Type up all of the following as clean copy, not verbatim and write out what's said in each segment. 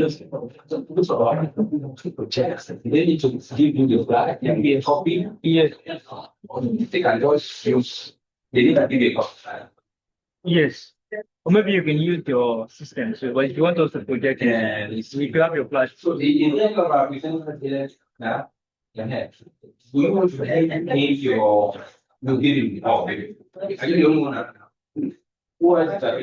They need to give you the flag and be a copy. Yes. I think I just use. They need to give you a copy. Yes. Or maybe you can use your system. So, but if you want us to project it, if you have your flash. So the intent of our presentation now, we want to name your giving. Oh, maybe. Are you the only one? Who else is that?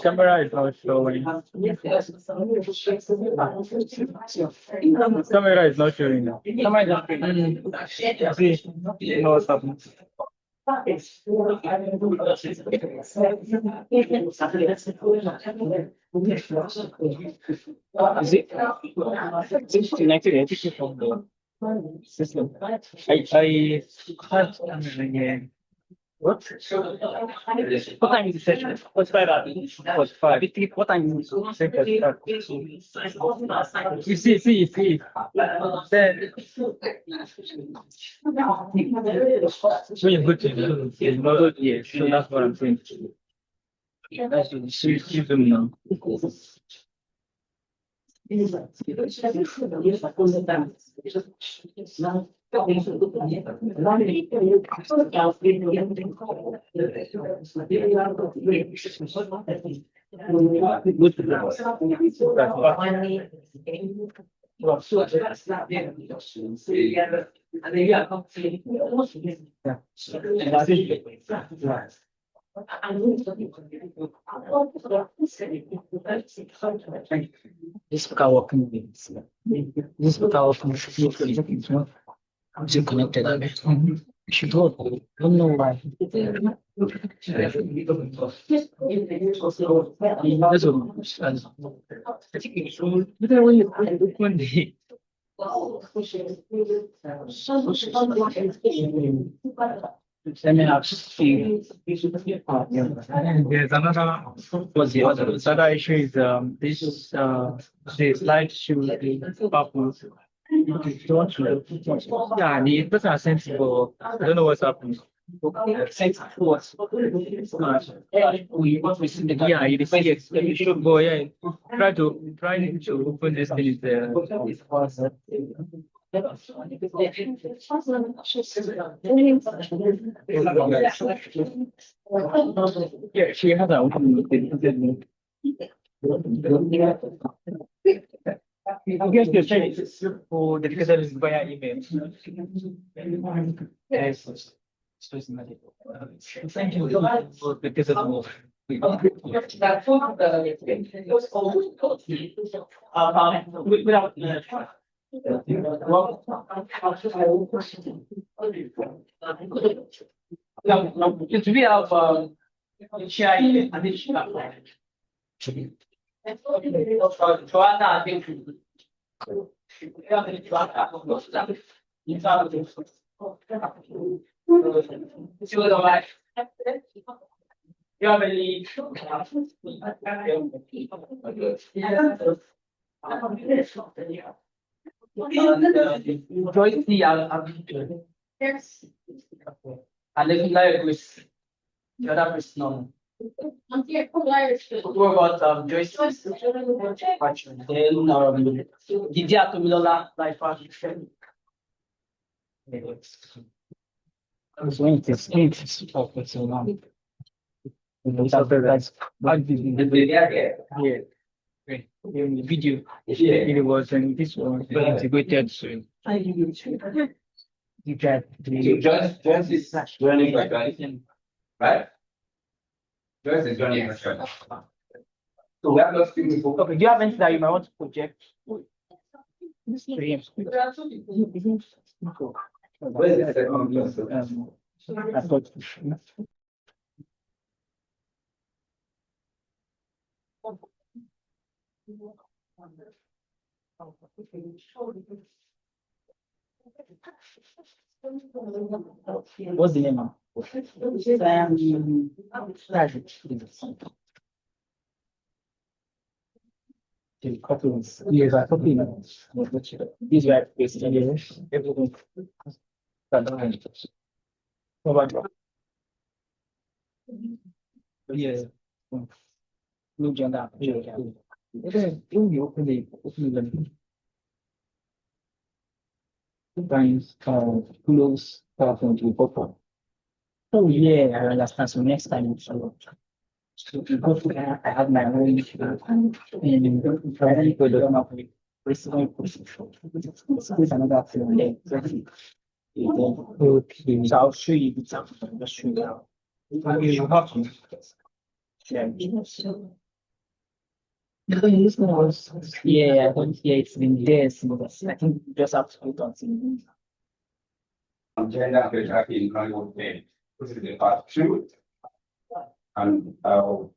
Camera is not showing. Camera is not showing now. Camera is not showing. See, no what's happening. Is it connected from the system? I can't. What? What time is the session? What's 5 hours? What's 5? What time is the session? You see. Then, so you're good to it's not good yet. So that's what I'm saying. That's what you keep them now. This is our community. This is our community. I'm still connected. She told me, I don't know why. That's I think it's so. But then when you open the let me have see. There's another was the other issue is this the slide should be purple. Don't yeah, the person I sent it, but I don't know what's happening. Sent it to us. We want to see the yeah, you see it. You should go yeah. Try to open this thing yeah, she had a I guess you're saying for the because via email. Yes. Thank you for the because without no, it's we have share additional. Joanna, I think you have any Joyce the yes. And if you with the other person what about Joyce? Then Didia Tomilola life I was going to say this for so long. Yeah. The video it was and this one integrated soon. You get Joyce is running by Joyce, right? Joyce is running by Joyce. So we have lost people. okay, do you have anything that you might want to project? Where is the second person? I thought what's the name now? Yes, I copy these are basically everything. Yeah. No gender. Sometimes close person to purple. Oh yeah, I understand. So next time so you go to there, I have my own and finally go to my personal position. This is another thing there. Okay. So I'll show you the example. Just show you how. You have to share. This one was yeah, I think yeah, it's been there since I think you just have to put on TV. Gender patriarchy in Nollywood film. This is the part 2. And I'd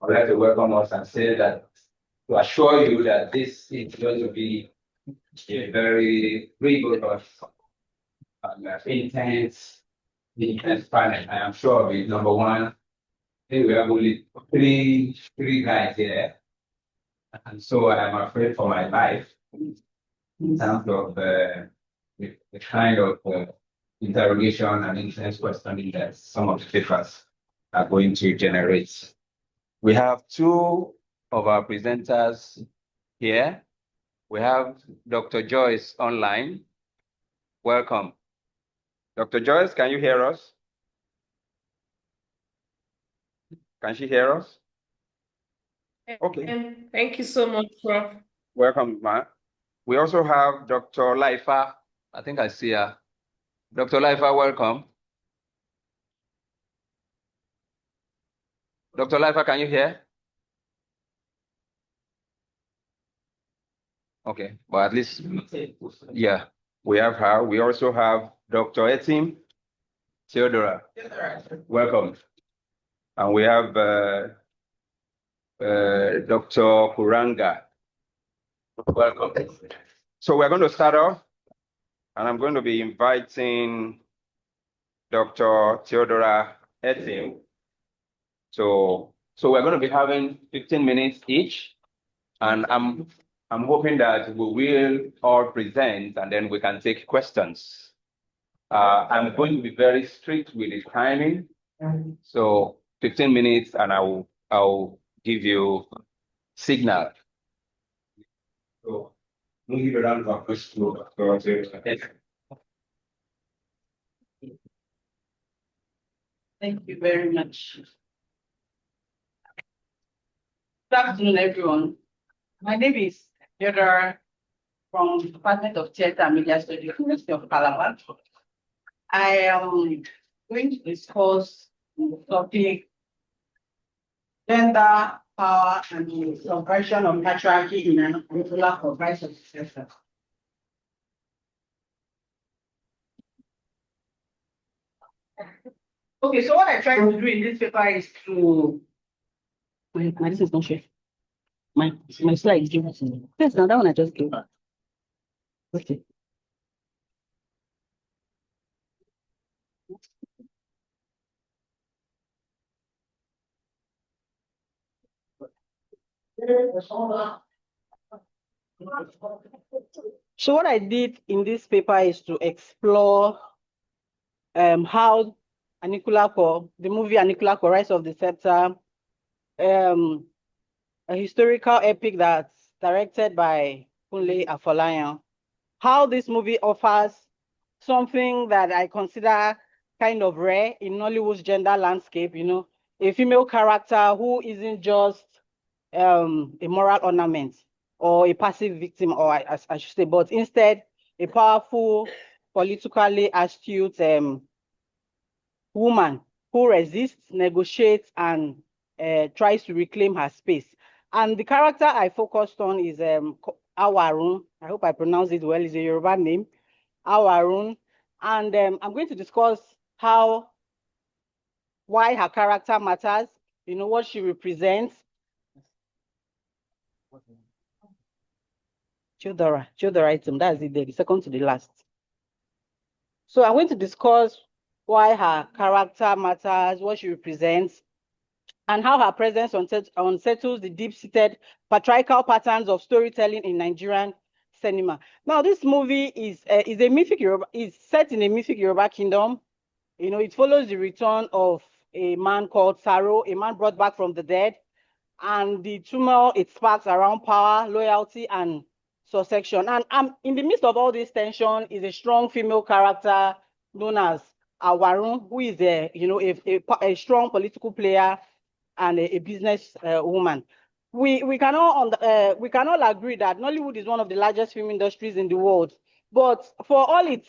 like to welcome us and say that to assure you that this is going to be a very rigorous and intense panel. I am sure with number one, we have only three guys here. And so I am afraid for my life in terms of the kind of interrogation and intense questioning that some of the papers are going to generate. We have two of our presenters here. We have Dr. Joyce online. Welcome. Dr. Joyce, can you hear us? Can she hear us? Okay. Thank you so much, Prof. Welcome, Ma. We also have Dr. Laifa. I think I see her. Dr. Laifa, welcome. Dr. Laifa, can you hear? Okay, but at least, yeah. We have her. We also have Dr. Etim Theodora. Welcome. And we have Dr. Kuranga. Welcome. So we're going to start off, and I'm going to be inviting Dr. Theodora Etim. So we're going to be having 15 minutes each, and I'm hoping that we will all present, and then we can take questions. I'm going to be very strict with the timing. So 15 minutes, and I'll give you signal. So we'll give a round of applause to Dr. Thank you very much. Good afternoon, everyone. My name is Theodora from the Department of Theatre and Media Studies, University of Calabar. I am going to discuss the topic gender, power, and the subversion of patriarchy in an curricular for vice of successor. Okay, so what I try to do in this paper is to my this is not sharing. My slide is given to me. Yes, now that one I just gave. Okay. So what I did in this paper is to explore how Anikulapo, the movie Anikulapo, Rise of the Scepter, a historical epic that's directed by Kunle Afolayan, how this movie offers something that I consider kind of rare in Nollywood's gender landscape, you know, a female character who isn't just a moral ornament or a passive victim, or I should say, but instead a powerful, politically astute woman who resists, negotiates, and tries to reclaim her space. And the character I focused on is Awarun. I hope I pronounced it well. It's a Yoruba name, Awarun. And I'm going to discuss why her character matters, you know, what she represents. Theodora item, that's it there, the second to the last. So I'm going to discuss why her character matters, what she represents, and how her presence unsettles the deep-seated patriarchal patterns of storytelling in Nigerian cinema. Now, this movie is set in a mythic Yoruba kingdom. You know, it follows the return of a man called Saro, a man brought back from the dead, and the turmoil it sparks around power, loyalty, and succession. And in the midst of all this tension is a strong female character known as Awarun, who is a strong political player and a business woman. We can all agree that Nollywood is one of the largest film industries in the world, but for all its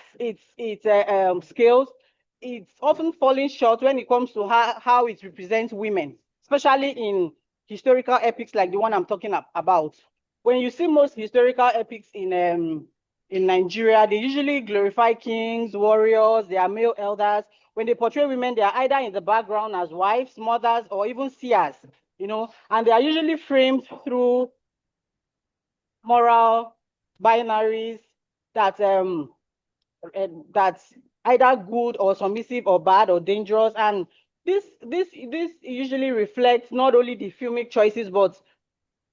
scales, it's often falling short when it comes to how it represents women, especially in historical epics like the one I'm talking about. When you see most historical epics in Nigeria, they usually glorify kings, warriors, their male elders. When they portray women, they are either in the background as wives, mothers, or even seers, you know, and they are usually framed through moral binaries that's either good or submissive or bad or dangerous. And this usually reflects not only the filmic choices, but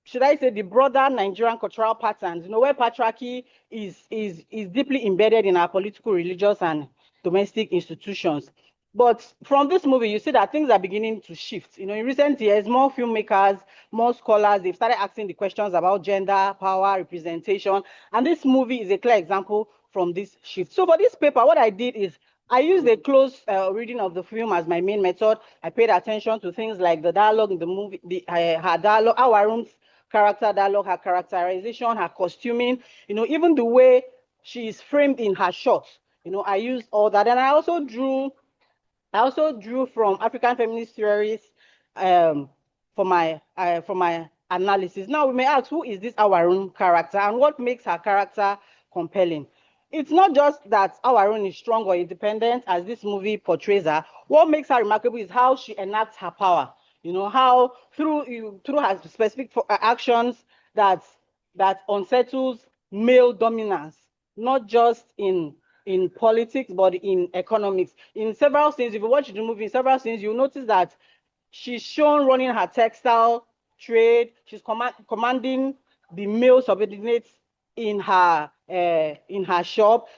should I say the broader Nigerian cultural patterns, you know, where patriarchy is deeply embedded in our political, religious, and domestic institutions. But from this movie, you see that things are beginning to shift. You know, in recent years, more filmmakers, more scholars, they've started asking the questions about gender, power, representation. And this movie is a clear example from this shift. So for this paper, what I did is I used a close reading of the film as my main method. I paid attention to things like the dialogue in the movie, her dialogue, our room's character dialogue, her characterization, her costuming, you know, even the way she is framed in her shots. You know, I used all that. And I also drew from African feminist theories for my analysis. Now we may ask, who is this our own character and what makes her character compelling? it's not just that our own is strong or independent, as this movie portrays her. What makes her remarkable is how she enacts her power. You know, how through her specific actions that unsettles male dominance, not just in politics, but in economics. In several scenes, if you watch the movie, in several scenes, you'll notice that she's shown running her textile trade. She's commanding the male subordinates in her shop.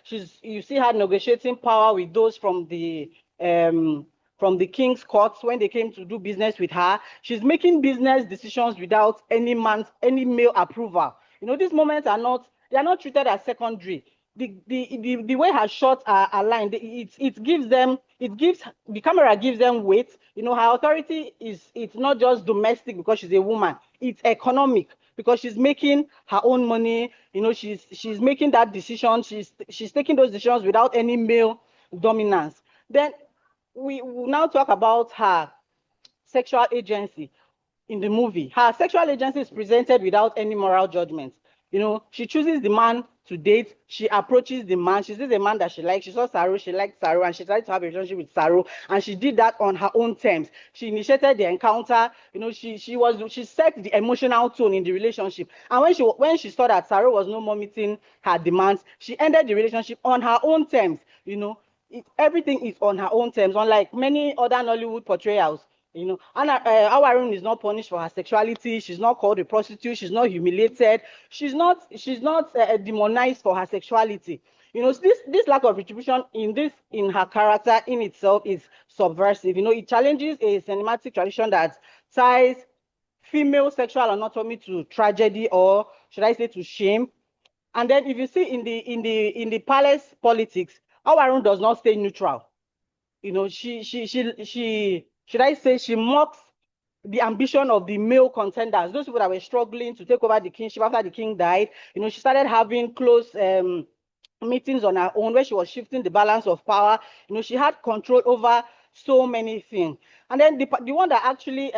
You see her negotiating power with those from the king's courts when they came to do business with her. She's making business decisions without any male approval. You know, these moments are not treated as secondary. The way her shots are aligned, it gives the camera gives them weight. You know, her authority it's not just domestic because she's a woman, it's economic because she's making her own money. You know, she's making that decision, she's taking those decisions without any male dominance. Then we will now talk about her sexual agency in the movie. Her sexual agency is presented without any moral judgment. You know, she chooses the man to date. She approaches the man. She sees a man that she likes. She saw Saru. She liked Saru, and she tried to have a relationship with Saru. And she did that on her own terms. She initiated the encounter. You know, she set the emotional tone in the relationship. And when she saw that Saru was no more meeting her demands, she ended the relationship on her own terms. You know, everything is on her own terms. Unlike many other Nollywood portrayals, you know, and Awarun is not punished for her sexuality. She's not called a prostitute. She's not humiliated. She's not demonized for her sexuality. You know, this lack of retribution in her character in itself is subversive. You know, it challenges a cinematic tradition that ties female sexual anatomy to tragedy, or should I say to shame. And then if you see in the palace politics, Awarun does not stay neutral. You know, she should I say she mocks the ambition of the male contenders, those people that were struggling to take over the kingship after the king died. You know, she started having close meetings on her own where she was shifting the balance of power. You know, she had control over so many things. And then the one that actually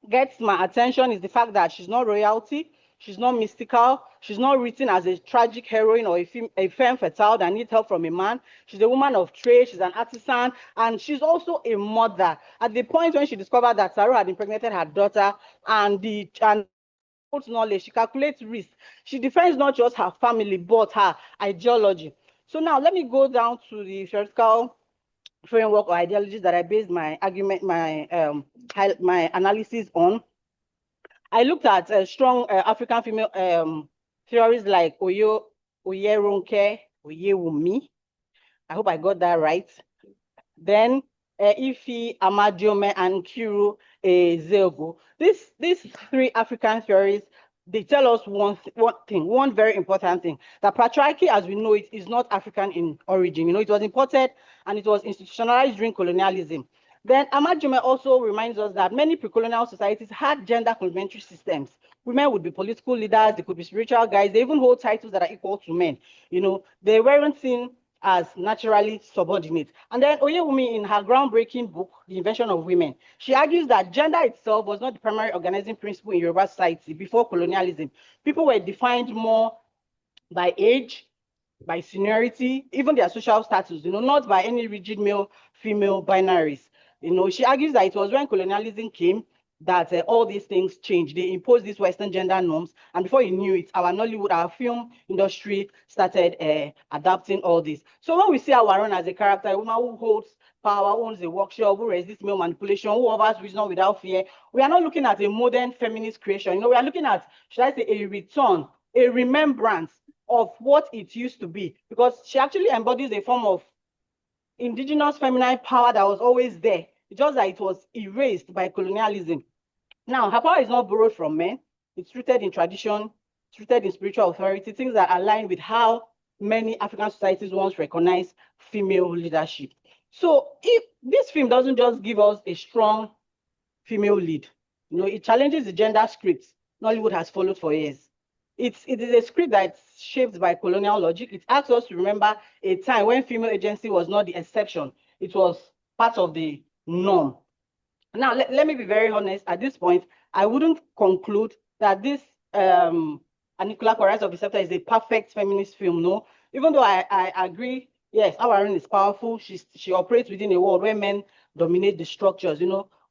gets my attention is the fact that she's not royalty, she's not mystical, she's not written as a tragic heroine or a femme fatale that needs help from a man. She's a woman of trade, she's an artisan, and she's also a mother. At the point when she discovered that Saru had impregnated her daughter and knowledge, she calculates risk. She defends not just her family, but her ideology. So now let me go down to the theoretical framework or ideologies that I based my argument, my analysis on. I looked at strong African female theories like Oyerunke, Oyewumi. I hope I got that right. Then Ifi, Amadiome, and Kiru Zeogo. These three African theories, they tell us one very important thing, that patriarchy as we know it is not African in origin. You know, it was imported and it was institutionalized during colonialism. Then Amadiome also reminds us that many pre-colonial societies had gender complementary systems. Women would be political leaders, they could be spiritual guides, they even hold titles that are equal to men. You know, they weren't seen as naturally subordinate. And then Oyewumi, in her groundbreaking book, The Invention of Women, she argues that gender itself was not the primary organizing principle in Yoruba society before colonialism. People were defined more by age, by seniority, even their social status, you know, not by any rigid male-female binaries. You know, she argues that it was when colonialism came that all these things changed. They imposed these Western gender norms, and before you knew it, our Nollywood, our film industry started adapting all this. So when we see Awarun as a character, a woman who holds power, who owns a workshop, who resists male manipulation, who offers wisdom without fear, we are not looking at a modern feminist creation. You know, we are looking at, should I say, a return, a remembrance of what it used to be, because she actually embodies a form of indigenous feminine power that was always there. It's just that it was erased by colonialism. Now, her power is not borrowed from men. It's rooted in tradition, it's rooted in spiritual authority, things that align with how many African societies once recognized female leadership. So if this film doesn't just give us a strong female lead, you know, it challenges the gender scripts Nollywood has followed for years. It is a script that's shaped by colonial logic. It asks us to remember a time when female agency was not the exception. It was part of the norm. Now, let me be very honest. At this point, I wouldn't conclude that this Anikula Rise of the Scepter is a perfect feminist film. No, even though I agree, yes, our own is powerful. She operates within a world where men dominate the structures,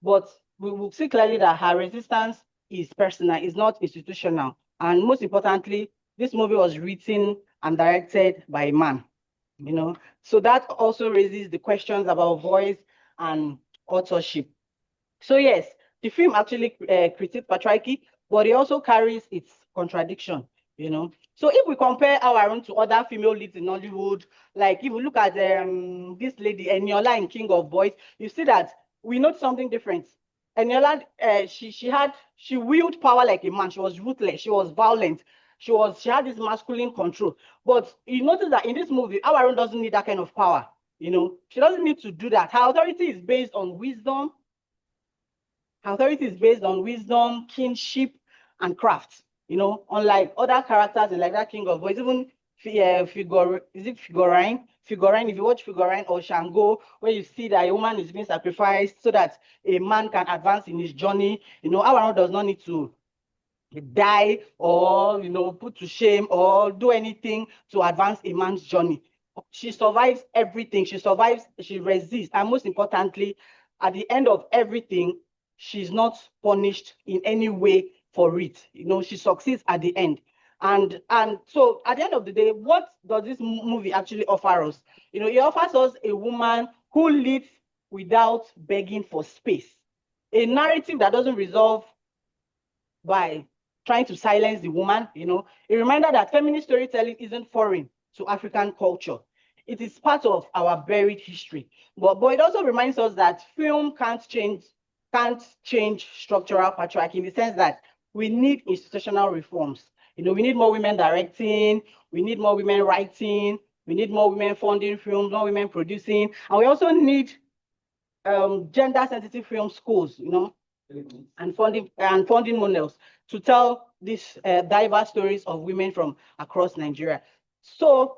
but we will see clearly that her resistance is personal, is not institutional. And most importantly, this movie was written and directed by a man, So that also raises the questions about voice and authorship. So yes, the film actually critiques patriarchy, but it also carries its contradiction, So if we compare our own to other female leads in Nollywood, like if you look at this lady, Eniola in King of Boys, you see that we note something different. Eniola, she wielded power like a man. She was ruthless. She was violent. She had this masculine control. But you notice that in this movie, our own doesn't need that kind of power. She doesn't need to do that. Her authority is based on wisdom. Her authority is based on wisdom, kinship, and craft. Unlike other characters in like that King of Boys, even Figurine? Figurine, if you watch Figurine or Shango, where you see that a woman is being sacrificed so that a man can advance in his journey, our own does not need to die or put to shame or do anything to advance a man's journey. She survives everything. She survives, she resists, and most importantly, at the end of everything, she's not punished in any way for it. She succeeds at the end. And so at the end of the day, what does this movie actually offer us? It offers us a woman who leads without begging for space, a narrative that doesn't resolve by trying to silence the woman, a reminder that feminist storytelling isn't foreign to African culture. It is part of our buried history. But it also reminds us that film can't change structural patriarchy, in the sense that we need institutional reforms. We need more women directing, we need more women writing, we need more women funding films, more women producing, and we also need gender-sensitive film schools, and funding models to tell these diverse stories of women from across Nigeria. So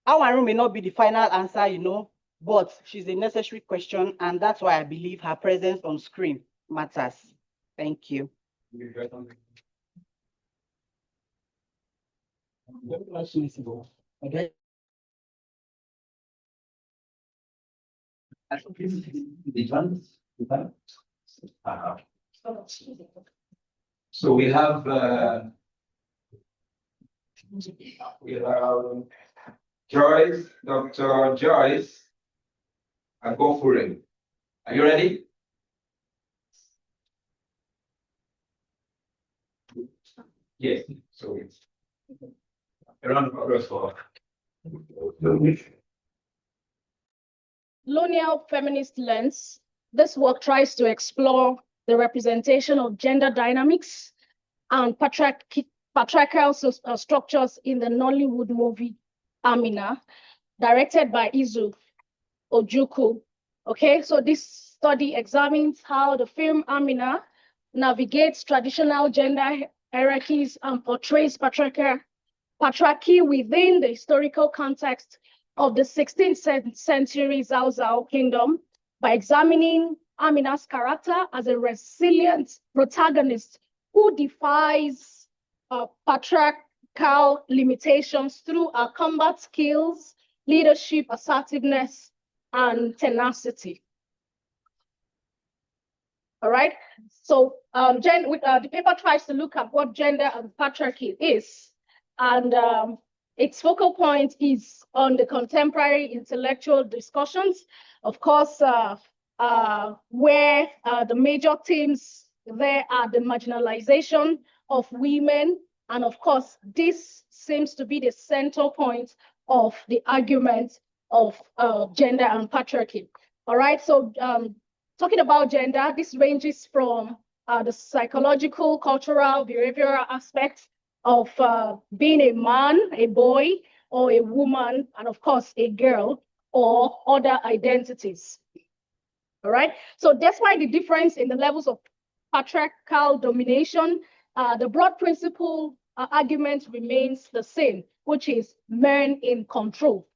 our may not be the final answer, but she's a necessary question, and that's why I believe her presence on screen matters. Thank you. Okay. So we have Joyce, Dr. Joyce, and go for it. Are you ready? Yes. So it's a round of applause for Colonial feminist lens, this work tries to explore the representation of gender dynamics and patriarchal structures in the Nollywood movie Amina, directed by Izu Ojukwu. Okay, so this study examines how the film Amina navigates traditional gender hierarchies and portrays patriarchy within the historical context of the 16th century Zauzau kingdom by examining Amina's character as a resilient protagonist who defies patriarchal limitations through her combat skills, leadership, assertiveness, and tenacity. All right, so the paper tries to look at what gender and patriarchy is, and its focal point is on the contemporary intellectual discussions, of course, where the major themes there are the marginalization of women, and of course, this seems to be the central point of the argument of gender and patriarchy. All right, so talking about gender, this ranges from the psychological, cultural, behavioral aspects of being a man, a boy, or a woman, and of course, a girl, or other identities. All right, so despite the difference in the levels of patriarchal domination, the broad principle argument remains the same, which is men in control.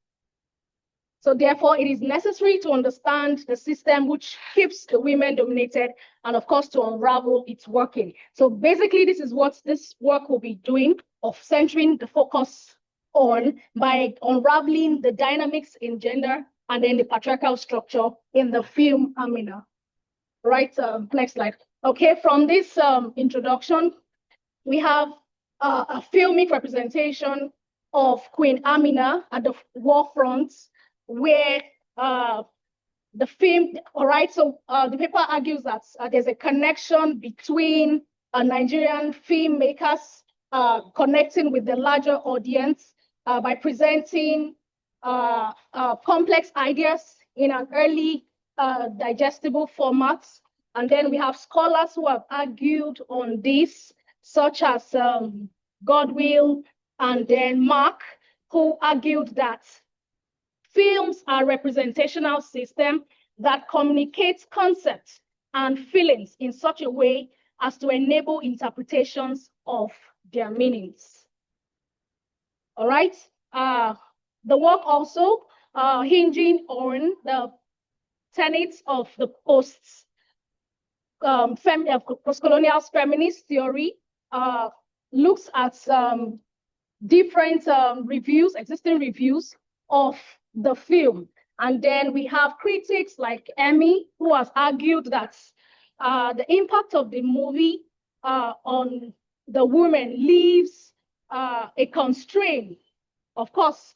So therefore, it is necessary to understand the system which keeps the women dominated, and of course, to unravel its working. So basically, this is what this work will be doing, of centering the focus on by unraveling the dynamics in gender and then the patriarchal structure in the film Amina. Right, next slide. Okay, from this introduction, we have a filmic representation of Queen Amina at the war front, where the film, all right, so the paper argues that there's a connection between Nigerian filmmakers connecting with the larger audience by presenting complex ideas in an early digestible format. And then we have scholars who have argued on this, such as Godwill and then Mark, who argued that films are representational systems that communicate concepts and feelings in such a way as to enable interpretations of their meanings. All right. The work also hinging on the tenets of the post-colonial feminist theory looks at different existing reviews of the film. And then we have critics like Emmy, who has argued that the impact of the movie on the women leaves a constraint, of course,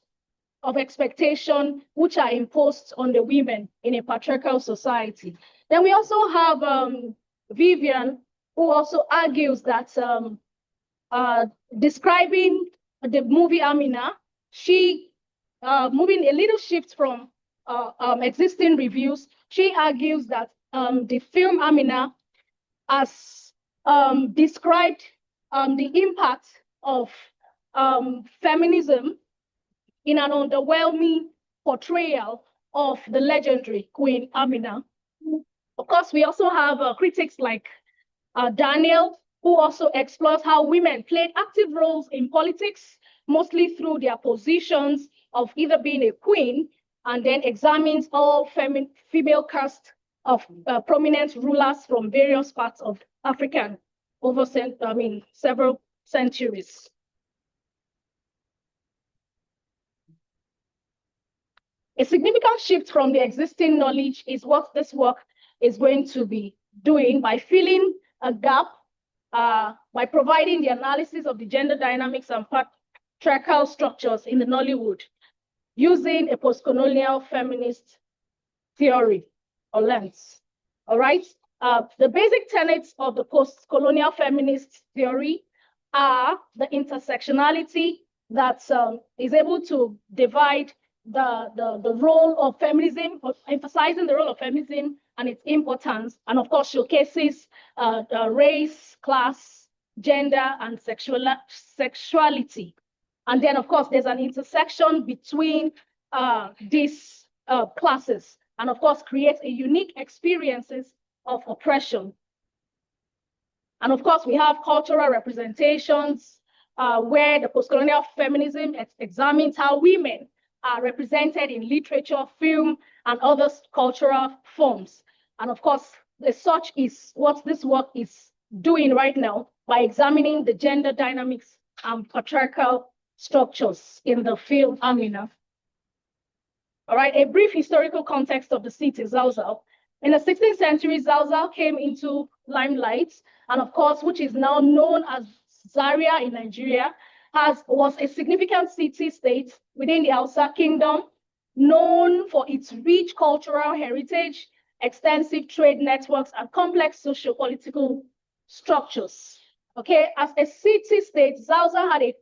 of expectation, which are imposed on the women in a patriarchal society. Then we also have Vivian, who also argues that describing the movie Amina, she moving a little shift from existing reviews, she argues that the film Amina has described the impact of feminism in an underwhelming portrayal of the legendary Queen Amina. Of course, we also have critics like Daniel, who also explores how women played active roles in politics, mostly through their positions of either being a queen, and then examines all female cast of prominent rulers from various parts of Africa over several centuries. A significant shift from the existing knowledge is what this work is going to be doing by filling a gap by providing the analysis of the gender dynamics and patriarchal structures in the Nollywood using a post-colonial feminist theory or lens. All right. The basic tenets of the post-colonial feminist theory are the intersectionality that is able to divide the role of feminism, emphasizing the role of feminism and its importance, and of course showcases race, class, gender, and sexuality. And then, of course, there's an intersection between these classes, and of course, creates a unique experiences of oppression. And of course, we have cultural representations where the postcolonial feminism examines how women are represented in literature, film, and other cultural forms. And of course, such is what this work is doing right now by examining the gender dynamics and patriarchal structures in the film Amina. All right, a brief historical context of the city, Zauzau. In the 16th century, Zauzau came into limelight, and of course, which is now known as Zaria in Nigeria, was a significant city-state within the Hausa Kingdom, known for its rich cultural heritage, extensive trade networks, and complex socio-political structures. Okay, as a city-state, Zauzau had a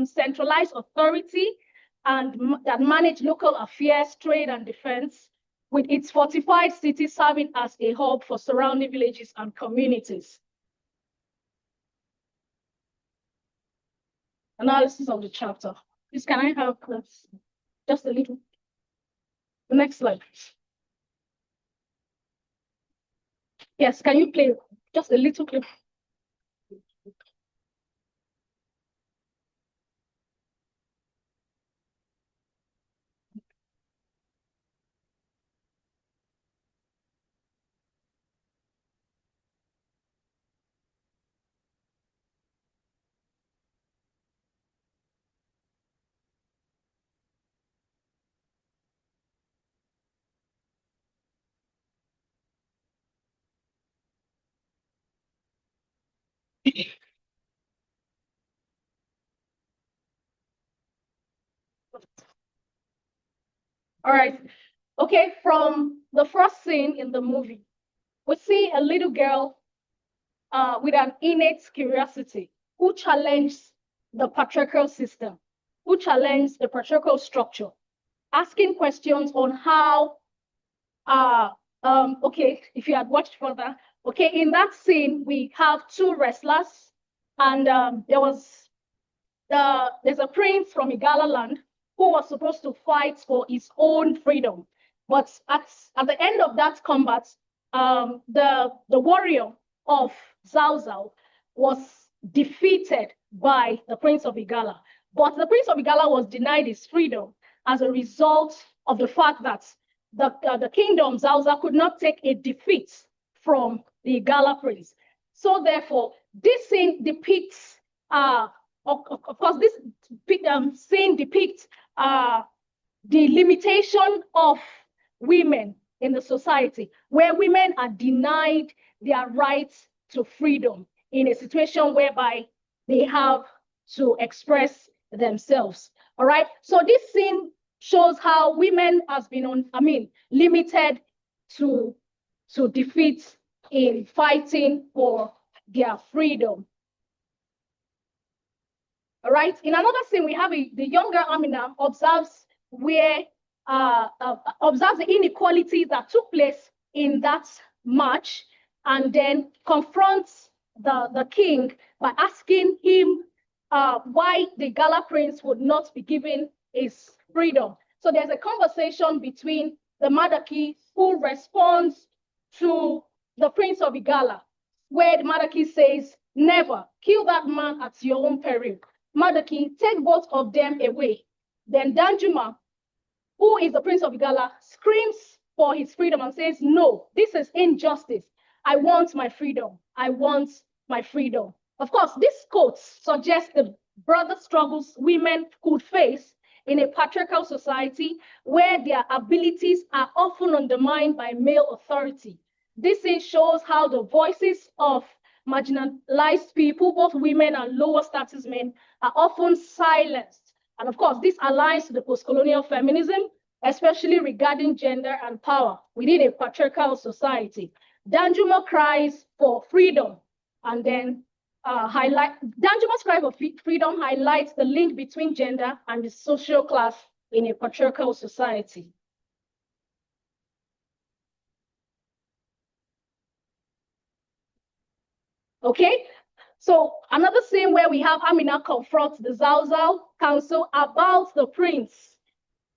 centralized authority and that managed local affairs, trade, and defense, with its fortified city serving as a hub for surrounding villages and communities. Analysis of the chapter. Please, can I have just a little? The next slide. Yes, can you play just a little clip? All right. Okay, from the first scene in the movie, we see a little girl with an innate curiosity who challenged the patriarchal system, who challenged the patriarchal structure, asking questions on how, okay, if you had watched further, okay, in that scene, we have two wrestlers, and there's a prince from Igala land who was supposed to fight for his own freedom. But at the end of that combat, the warrior of Zauzau was defeated by the Prince of Igala. But the Prince of Igala was denied his freedom as a result of the fact that the kingdom Zauzau could not take a defeat from the Igala prince. So therefore, this scene depicts, of course, this scene depicts the limitation of women in the society, where women are denied their rights to freedom in a situation whereby they have to express themselves. All right. So this scene shows how women has been limited to defeat in fighting for their freedom. All right. In another scene, we have the younger Amina observes the inequality that took place in that match, and then confronts the king by asking him why the Gala prince would not be given his freedom. So there's a conversation between the Madaki, who responds to the Prince of Igala, where the Madaki says, "Never kill that man at your own peril. Madaki, take both of them away." Then Danjuma, who is the Prince of Igala, screams for his freedom and says, "No, this is injustice. I want my freedom. I want my freedom." Of course, this quote suggests the broader struggles women could face in a patriarchal society where their abilities are often undermined by male authority. This scene shows how the voices of marginalized people, both women and lower status men, are often silenced. And of course, this aligns to the post-colonial feminism, especially regarding gender and power within a patriarchal society. Danjuma cries for freedom, and then Danjuma's cry for freedom highlights the link between gender and the social class in a patriarchal society. Okay, so another scene where we have Amina confronts the Zauzau Council about the prince.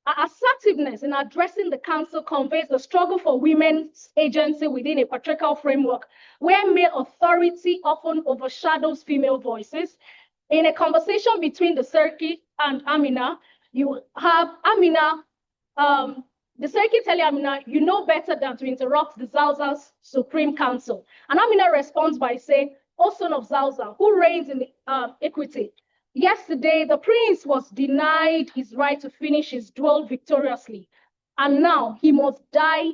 Her assertiveness in addressing the council conveys the struggle for women's agency within a patriarchal framework where male authority often overshadows female voices. In a conversation between the Serki and Amina, you have Amina, the Serki telling Amina, "You know better than to interrupt the Zauzau's Supreme Council." And Amina responds by saying, "O son of Zauzau, who reigns in equity, yesterday the prince was denied his right to finish his duel victoriously, and now he must die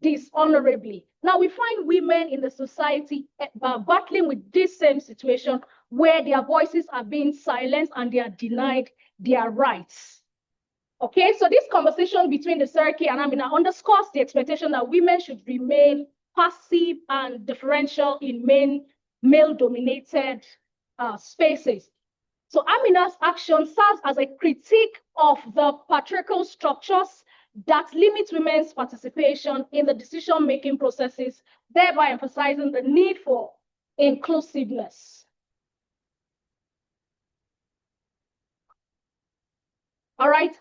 dishonorably." Now we find women in the society battling with this same situation where their voices are being silenced and they are denied their rights. Okay, so this conversation between the Serki and Amina underscores the expectation that women should remain passive and differential in male-dominated spaces. So Amina's action serves as a critique of the patriarchal structures that limit women's participation in the decision-making processes, thereby emphasizing the need for inclusiveness. All right.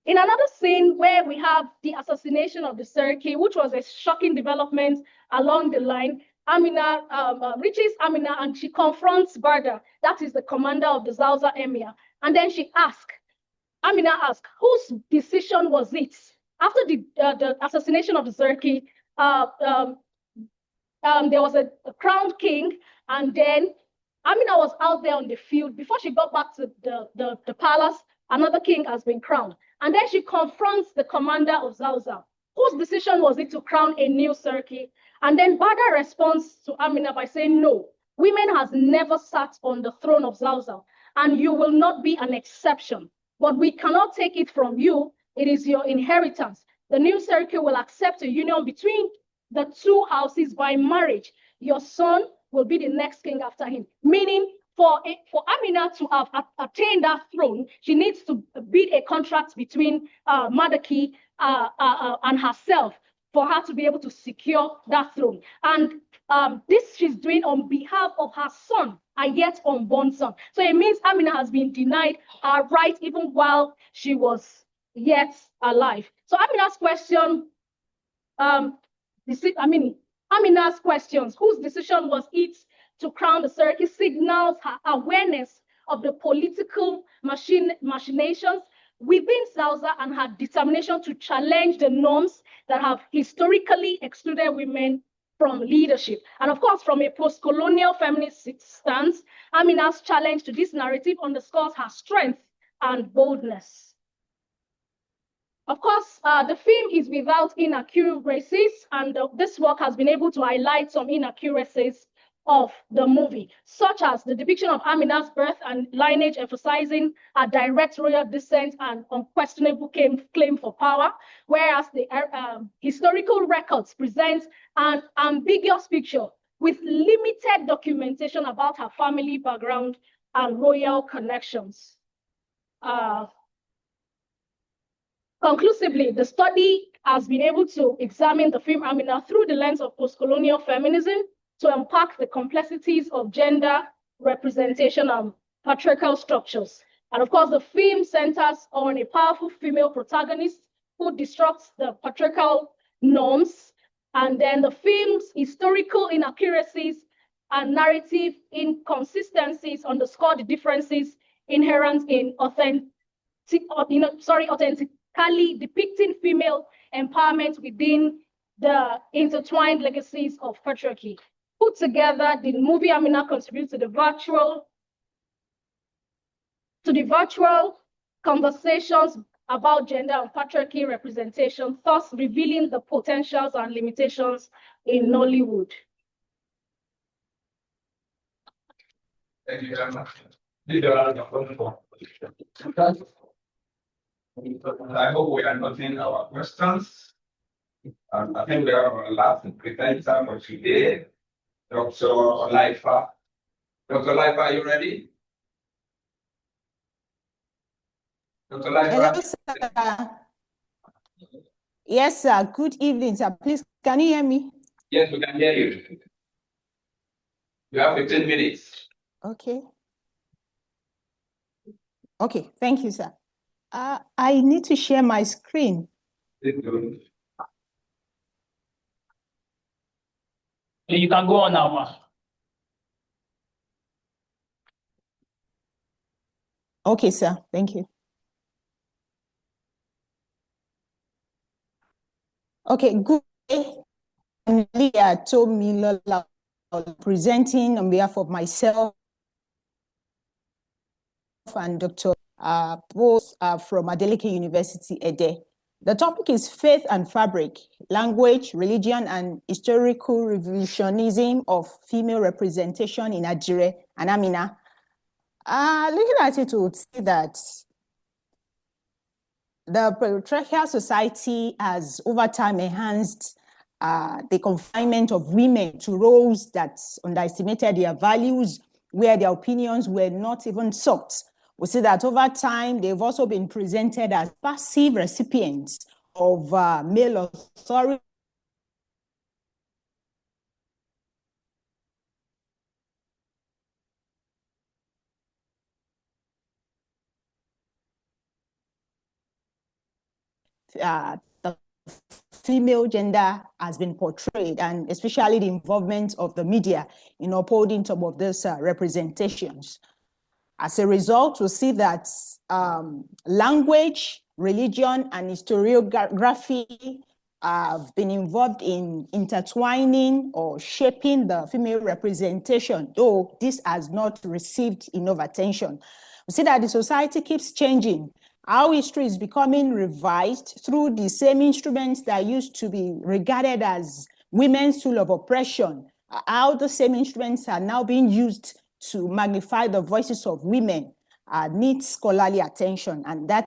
In another scene where we have the assassination of the Serki, which was a shocking development along the line, Amina reaches Amina and she confronts Barda, that is the commander of the Zauza Emir. And then Amina asks, whose decision was it? After the assassination of the Serki, there was a crowned king, and then Amina was out there on the field. Before she got back to the palace, another king has been crowned. And then she confronts the commander of Zauza. whose decision was it to crown a new Serki? And then Bada responds to Amina by saying, no, women has never sat on the throne of Zauzau, and you will not be an exception. But we cannot take it from you. It is your inheritance. The new Serki will accept a union between the two houses by marriage. Your son will be the next king after him. Meaning, for Amina to have attained that throne, she needs to bid a contract between Madaki and herself for her to be able to secure that throne. And this she's doing on behalf of her son, a yet unborn son. So it means Amina has been denied her right even while she was yet alive. So Amina's question, Amina's questions, whose decision was it to crown the Serki, signals her awareness of the political machinations within Zauzau and her determination to challenge the norms that have historically excluded women from leadership. And of course, from a post-colonial feminist stance, Amina's challenge to this narrative underscores her strength and boldness. Of course, the film is without inaccuracies, and this work has been able to highlight some inaccuracies of the movie, such as the depiction of Amina's birth and lineage emphasizing a direct royal descent and unquestionable claim for power, whereas the historical records present an ambiguous picture with limited documentation about her family background and royal connections. Conclusively, the study has been able to examine the film Amina through the lens of post-colonial feminism to unpack the complexities of gender representation and patriarchal structures. And of course, the film centers on a powerful female protagonist who disrupts the patriarchal norms, and then the film's historical inaccuracies and narrative inconsistencies underscore the differences inherent in authentically depicting female empowerment within the intertwined legacies of patriarchy. Put together, the movie Amina contributes to the virtual conversations about gender and patriarchy representation, thus revealing the potentials and limitations in Nollywood. Thank you very much. I hope we are noting our questions. I think we have our last presenter for today, Dr. Olaifa. Dr. Olaifa, are you ready? Dr. Olaifa? Hello, sir. Yes, sir. Good evening, sir. Please, can you hear me? Yes, we can hear you. You have 15 minutes. Okay. Okay, thank you, sir. I need to share my screen. You can go on now, ma. Okay, sir. Thank you. Okay, good day. I'm Leah Tomilola, presenting on behalf of myself and Dr. Both from Adeleke University, Ede. The topic is faith and fabric, language, religion, and historical revisionism of female representation in Ajire and Amina. Looking at it, we would see that the patriarchal society has over time enhanced the confinement of women to roles that underestimated their values, where their opinions were not even sought. We see that over time, they've also been presented as passive recipients of male authority. The female gender has been portrayed, and especially the involvement of the media in upholding some of these representations. As a result, we see that language, religion, and historiography have been involved in intertwining or shaping the female representation, though this has not received enough attention. We see that the society keeps changing, how history is becoming revised through the same instruments that used to be regarded as women's tool of oppression, how the same instruments are now being used to magnify the voices of women, needs scholarly attention. And that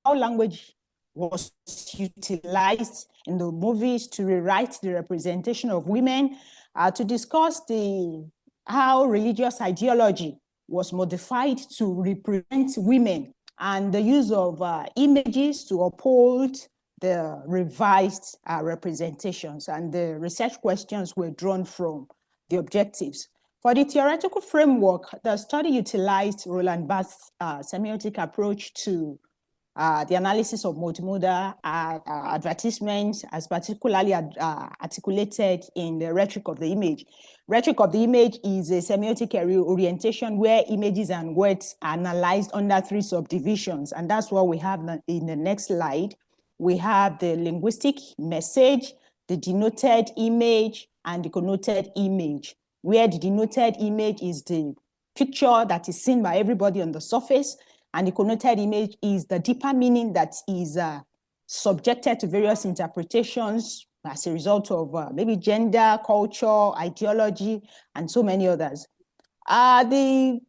how language was utilized in the movies to rewrite the representation of women, to discuss how religious ideology was modified to represent women, and the use of images to uphold the revised representations. And the research questions were drawn from the objectives. For the theoretical framework, the study utilized Roland Barthes' semiotic approach to the analysis of multimodal advertisements, as particularly articulated in the rhetoric of the image. Rhetoric of the image is a semiotic orientation where images and words are analyzed under three subdivisions, and that's what we have in the next slide. We have the linguistic message, the denoted image, and the connoted image, where the denoted image is the picture that is seen by everybody on the surface, and the connoted image is the deeper meaning that is subjected to various interpretations as a result of maybe gender, culture, ideology, and so many others. The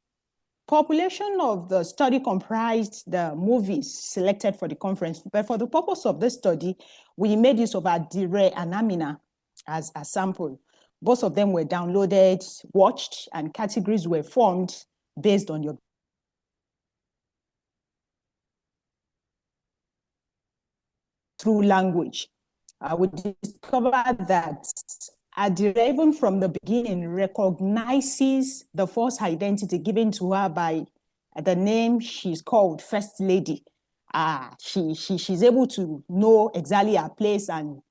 population of the study comprised the movies selected for the conference, but for the purpose of this study, we made use of Adire and Amina as a sample. Both of them were downloaded, watched, and categories were formed based on your through language. We discovered that Adire, even from the beginning, recognizes the false identity given to her by the name she's called First Lady. She's able to know exactly her place and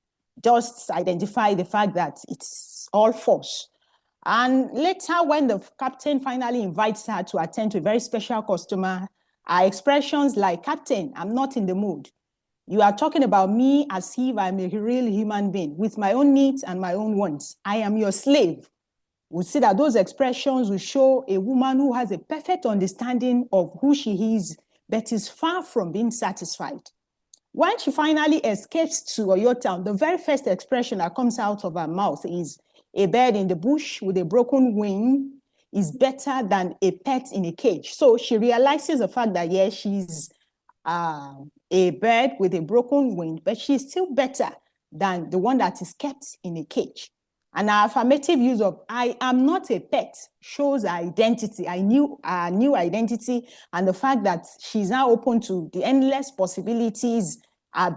just identify the fact that it's all false. And later, when the captain finally invites her to attend to a very special customer, her expressions like, "Captain, I'm not in the mood. You are talking about me as if I'm a real human being with my own needs and my own wants. I am your slave." We see that those expressions will show a woman who has a perfect understanding of who she is, but is far from being satisfied. When she finally escapes to Oyo Town, the very first expression that comes out of her mouth is, "A bird in the bush with a broken wing is better than a pet in a cage." So she realizes the fact that, yes, she's a bird with a broken wing, but she's still better than the one that is kept in a cage. And our affirmative use of "I am not a pet" shows her identity, her new identity, and the fact that she's now open to the endless possibilities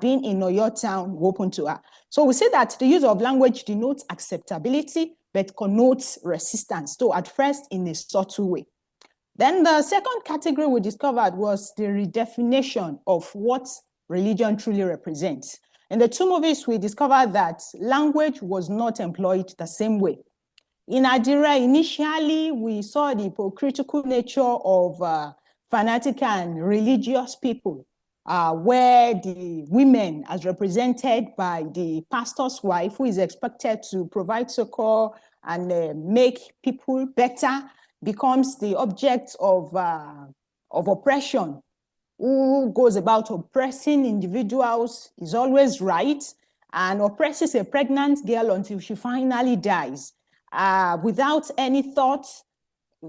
being in Oyo Town open to her. So we say that the use of language denotes acceptability, but connotes resistance, so at first in a subtle way. Then the second category we discovered was the redefinition of what religion truly represents. In the two movies, we discovered that language was not employed the same way. In Adire, initially, we saw the hypocritical nature of fanatical and religious people, where the women, as represented by the pastor's wife, who is expected to provide succor and make people better, becomes the object of oppression, who goes about oppressing individuals, is always right, and oppresses a pregnant girl until she finally dies, without any thought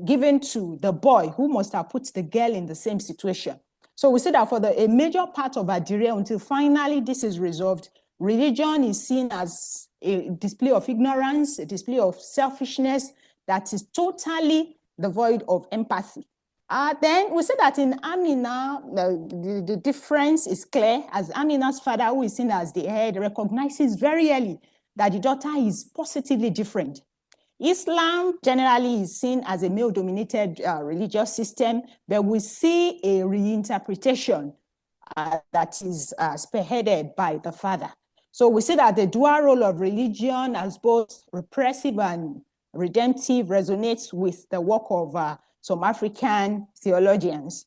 given to the boy who must have put the girl in the same situation. So we see that for a major part of Adire, until finally this is resolved, religion is seen as a display of ignorance, a display of selfishness that is totally devoid of empathy. Then we see that in Amina, the difference is clear, as Amina's father, who is seen as the head, recognizes very early that the daughter is positively different. Islam generally is seen as a male-dominated religious system, but we see a reinterpretation that is spearheaded by the father. So we see that the dual role of religion as both repressive and redemptive resonates with the work of some African theologians.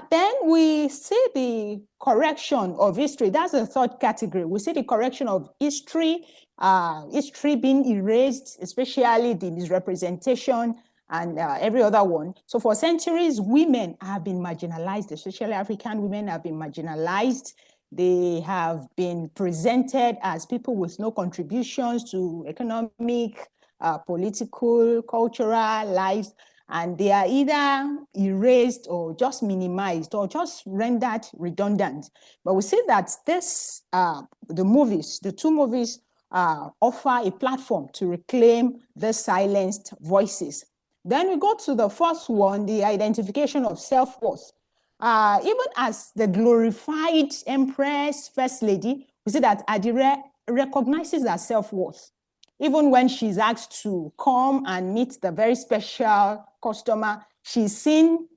Then we see the correction of history. That's the third category. We see the correction of history, history being erased, especially the misrepresentation and every other one. So for centuries, women have been marginalized, especially African women have been marginalized. They have been presented as people with no contributions to economic, political, cultural lives, and they are either erased or just minimized or just rendered redundant. But we see that this, the two movies offer a platform to reclaim the silenced voices. Then we go to the first one, the identification of self-worth. Even as the glorified Empress First Lady, we see that Adire recognizes her self-worth. Even when she's asked to come and meet the very special customer, she's seen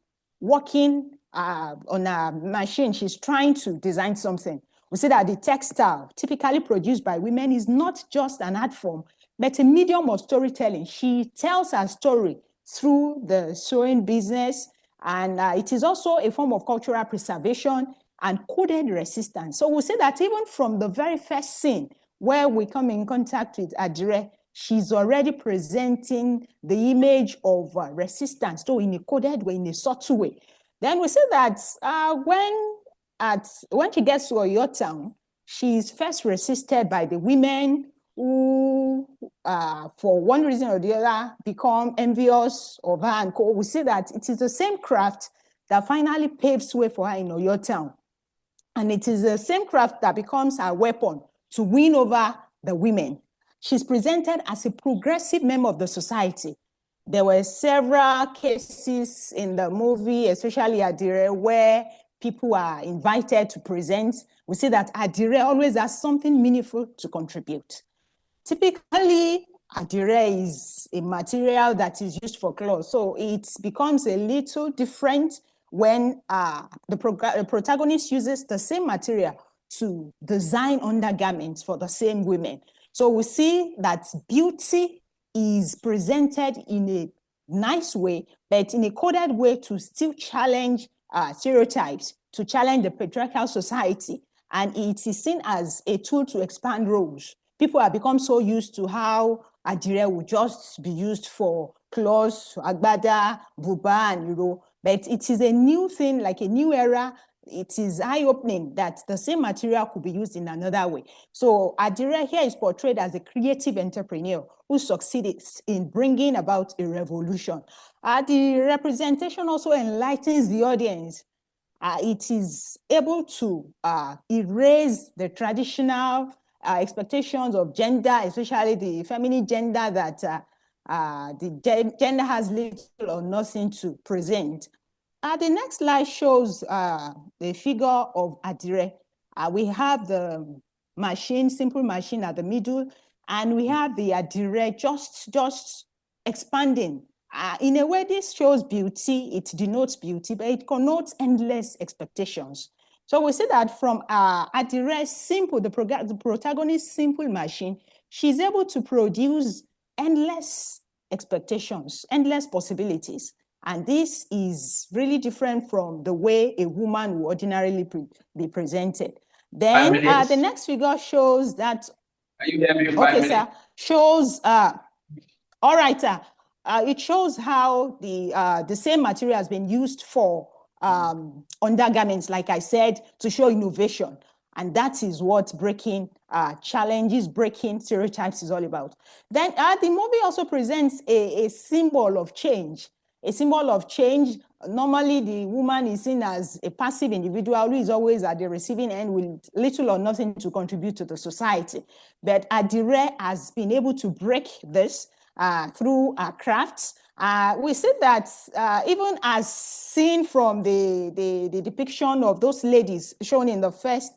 working on a machine. She's trying to design something. We see that the textile typically produced by women is not just an art form, but a medium of storytelling. She tells her story through the sewing business, and it is also a form of cultural preservation and coded resistance. So we see that even from the very first scene where we come in contact with Adire, she's already presenting the image of resistance, though in a coded way, in a subtle way. Then we see that when she gets to Oyo town, she's first resisted by the women who, for one reason or the other, become envious of her and co. We see that it is the same craft that finally paves way for her in Oyo town. And it is the same craft that becomes her weapon to win over the women. She's presented as a progressive member of the society. There were several cases in the movie, especially Adire, where people are invited to present. We see that Adire always has something meaningful to contribute. Typically, Adire is a material that is used for clothes, so it becomes a little different when the protagonist uses the same material to design undergarments for the same women. So we see that beauty is presented in a nice way, but in a coded way to still challenge stereotypes, to challenge the patriarchal society. And it is seen as a tool to expand roles. People have become so used to how Adire would just be used for clothes, agbada, buba, and but it is a new thing, like a new era. It is eye-opening that the same material could be used in another way. So Adire here is portrayed as a creative entrepreneur who succeeded in bringing about a revolution. The representation also enlightens the audience. It is able to erase the traditional expectations of gender, especially the feminine gender, that the gender has little or nothing to present. The next slide shows the figure of Adire. We have the machine, simple machine at the middle, and we have the Adire just expanding. In a way, this shows beauty, it denotes beauty, but it connotes endless expectations. So we see that from Adire's simple, the protagonist's simple machine, she's able to produce endless expectations, endless possibilities. And this is really different from the way a woman would ordinarily be presented. Then the next figure shows that. Are you there? Okay, sir. Shows, all right, sir. It shows how the same material has been used for undergarments, like I said, to show innovation. And that is what breaking challenges, breaking stereotypes is all about. Then the movie also presents a symbol of change. A symbol of change. Normally, the woman is seen as a passive individual who is always at the receiving end with little or nothing to contribute to the society. But Adire has been able to break this through crafts. We see that even as seen from the depiction of those ladies shown in the first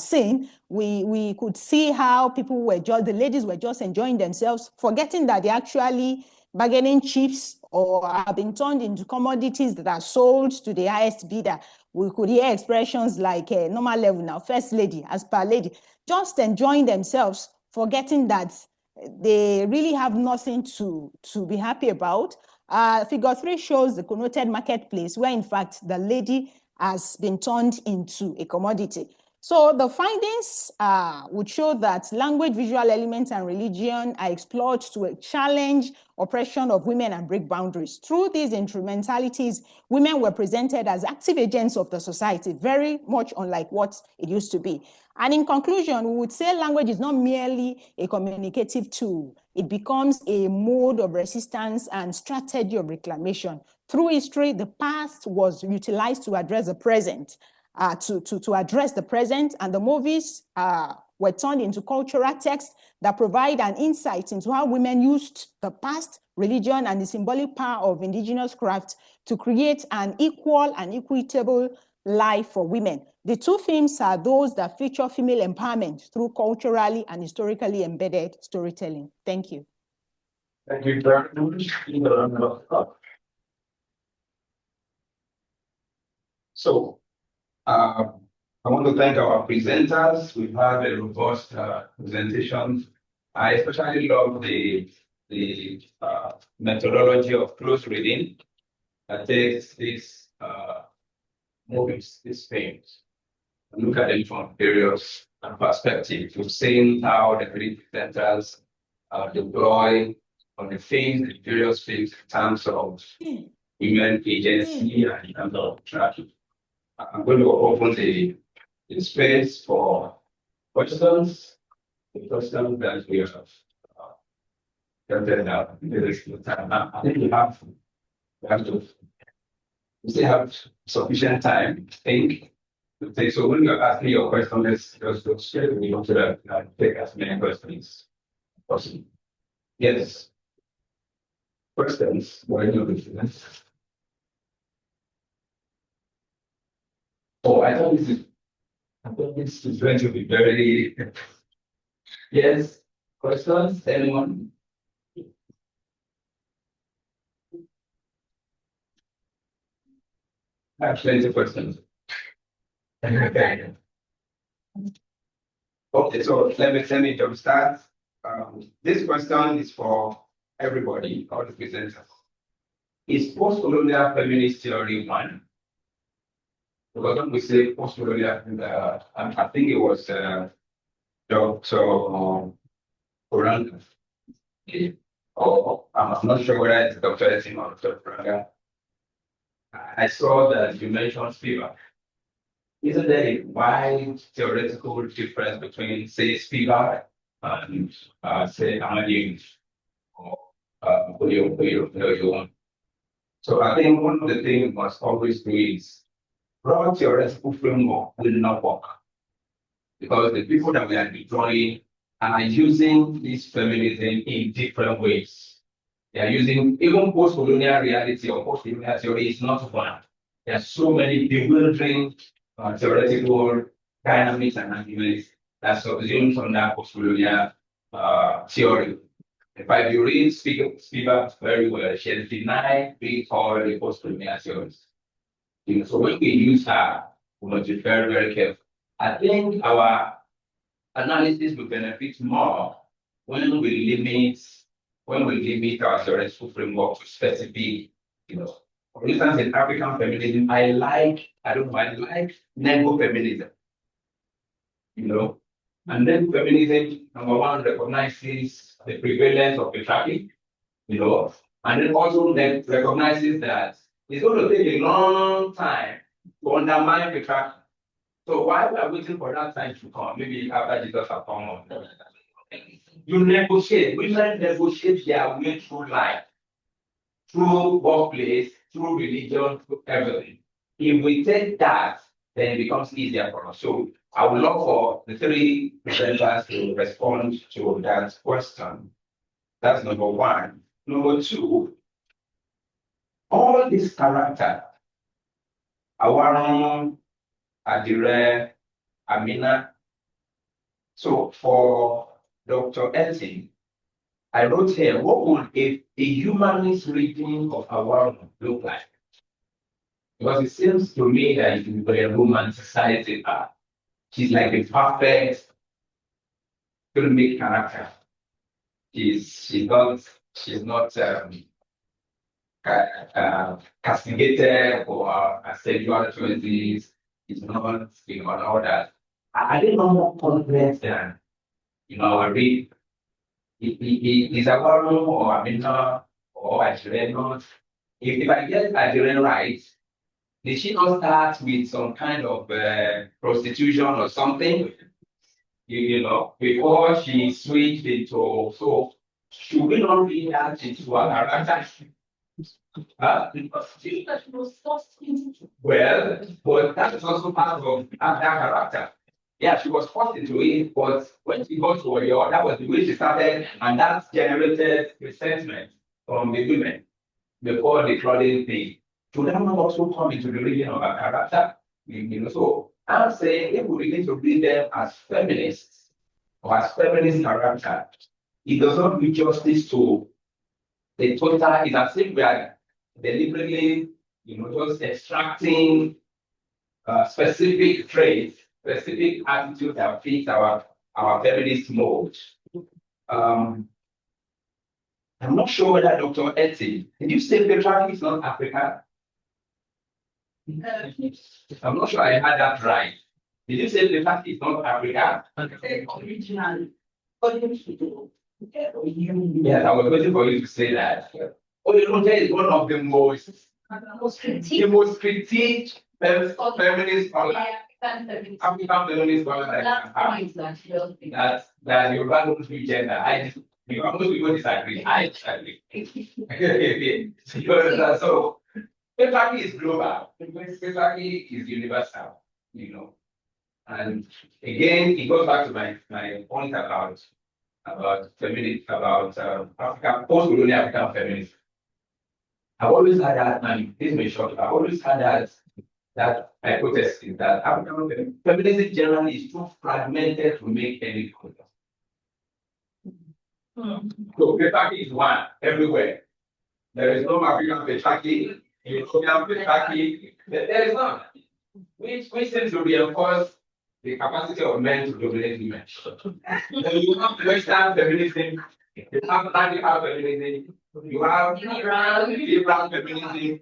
scene, we could see how people were the ladies were just enjoying themselves, forgetting that they actually bargaining chips or have been turned into commodities that are sold to the highest bidder. We could hear expressions like normal level now, first lady, as per lady, just enjoying themselves, forgetting that they really have nothing to be happy about. Figure 3 shows the connoted marketplace where in fact the lady has been turned into a commodity. So the findings would show that language, visual elements, and religion are explored to challenge oppression of women and break boundaries. Through these instrumentalities, women were presented as active agents of the society, very much unlike what it used to be. And in conclusion, we would say language is not merely a communicative tool. It becomes a mode of resistance and strategy of reclamation. Through history, the past was utilized to address the present. To address the present, and the movies were turned into cultural texts that provide an insight into how women used the past, religion, and the symbolic power of indigenous crafts to create an equal and equitable life for women. The two films are those that feature female empowerment through culturally and historically embedded storytelling. Thank you. Thank you very much. So, I want to thank our presenters. We've had a robust presentation. I especially love the methodology of close reading that takes these movies, these films, and look at them from various perspectives. We've seen how the three presenters deploy on the themes, the various things in terms of women agency and in terms of traffic. I'm going to open the space for questions. The questions that we have gathered up. I think we still have sufficient time to think. So when you're asking your question, let's just go straight to that take as many questions as possible. Yes. Questions? What are you doing? Oh, I thought this is going to be very. Yes. Questions? Anyone? I have plenty of questions. Okay, so let me jump start. This question is for everybody, all the presenters. Is post-colonial feminist theory one? Because when we say post-colonial, I think it was Dr. Oranga. I'm not sure whether it's Dr. Etim or Dr. Oranga. I saw that you mentioned fever. Isn't there a wide theoretical difference between, say, fever and, say, Amadi or Oyo? So I think one of the things we must always do is broad theoretical framework will not work because the people that we are deploying are using this feminism in different ways. They are using even post-colonial reality or post-colonial theory is not one. There are so many bewildering theoretical dynamics and arguments that subsume from that post-colonial theory. In fact, you read Spivak very well, she has denied being called a post-colonial theorist. So when we use her, we must be very, very careful. I think our analysis will benefit more when we limit our theoretical framework to specific, for instance, in African feminism, I like nego feminism, and then feminism, number one, recognizes the prevalence of patriarchy, and then also recognizes that it's going to take a long time to undermine patriarchy. So while we are waiting for that time to come, maybe after Jesus has come on, you negotiate. Women negotiate their way through life, through workplace, through religion, through everything. If we take that, then it becomes easier for us. So I would love for the three presenters to respond to that question. That's number one. Number two, all this character, Awaron, Adire, Amina. So for Dr. Elsie, I wrote here, what would a humanist reading of Awaron look like? Because it seems to me that if you romanticize her, she's like the perfect filmic character. She's not castigated for sexual choices, is not, you know, and all that. I didn't know more confidence than, you know, I read, is a Waro or Amina or Ajireno. If I get Ajireno right, did she not start with some kind of prostitution or something? You know, before she switched into, so should we not read that into her character? Well, but that is also part of that character. Yeah, she was forced into it, but when she got to Oyo, that was the way she started, and that generated resentment from the women before the clothing thing. Should that not also come into the reading of her character? You know, so I'm saying if we begin to read them as feminists or as feminist character, it does not do justice to the total. It's as if we are deliberately, you know, just extracting specific traits, specific attitudes that fit our feminist mode. I'm not sure whether Dr. Etty, did you say patriarchy is not Africa? I'm not sure I had that right. Did you say patriarchy is not Africa? Originally. Yes, I was waiting for you to say that. Oyinlonde is one of the most critiqued feminist scholars. African feminist scholars that Yoruba don't do gender. Most people disagree. I disagree. So patriarchy is global. Patriarchy is universal, you know. And again, it goes back to my point about feminism, about African post-colonial African feminism. I've always had that, and this may shock you, I've always had that hypothesis that African feminism generally is too fragmented to make any progress. So patriarchy is one everywhere. There is no African patriarchy, European patriarchy. There is none. Which seems to reinforce the capacity of men to dominate women. Then you have Western feminism, you have radical feminism, you have liberal feminism,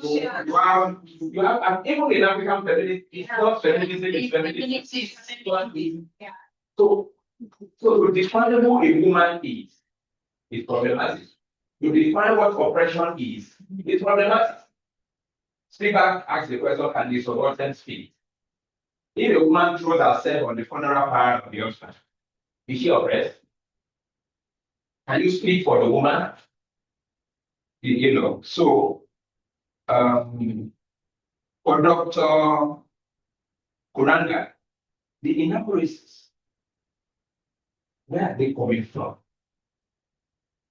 you have and even in African feminism, it's not feminism, it's feminism. So to define who a woman is problematic. To define what oppression is problematic. Speaker asked the question, can the subaltern speak? If a woman throws herself on the funeral pyre of the husband, is she oppressed? Can you speak for the woman? You know, so for Dr. Kuranga, the inaugurations, where are they coming from?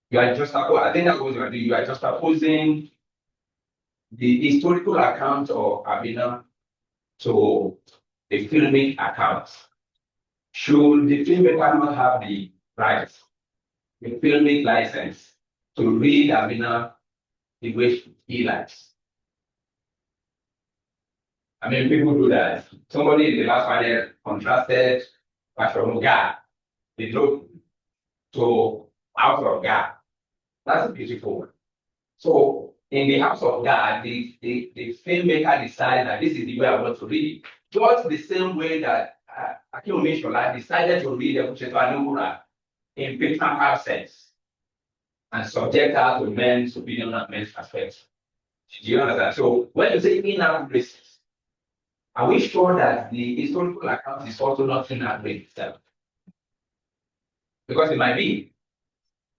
You are just, I think that was what you are just opposing the historical account of Abina to the filmic account. Should the filmmaker not have the rights, the filmic license to read Abina the way he likes? I mean, people do that. Somebody in the last panel contrasted Pashonuga, the look to House of God. That's beautiful. So in the House of God, the filmmaker decided that this is the way I want to read it. Just the same way that Akinwumi Shola decided to read the Kucheto Anumura in patriarchal sense and subject her to men's opinion and men's aspects. Do you understand? So when you say inaccuracies, are we sure that the historical account is also not inaccurate itself? Because it might be.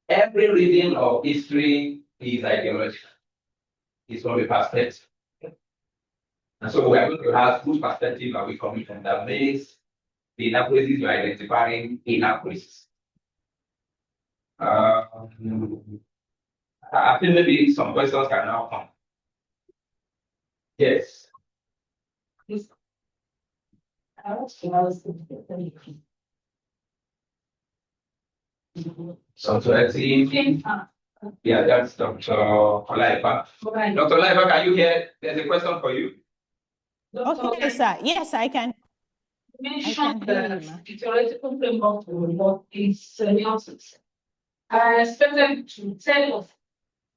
Every reading of history is ideological. It's from a perspective. And so we are going to ask whose perspective are we coming from that makes the inaccuracies you're identifying inaccuracies. I think maybe some questions can now come. Yes. So yeah, that's Dr. Olaiba. Dr. Olaiba, can you hear? There's a question for you. Okay, sir. Yes, I can. You mentioned that the theoretical framework for what is semiotics. I expected to tell us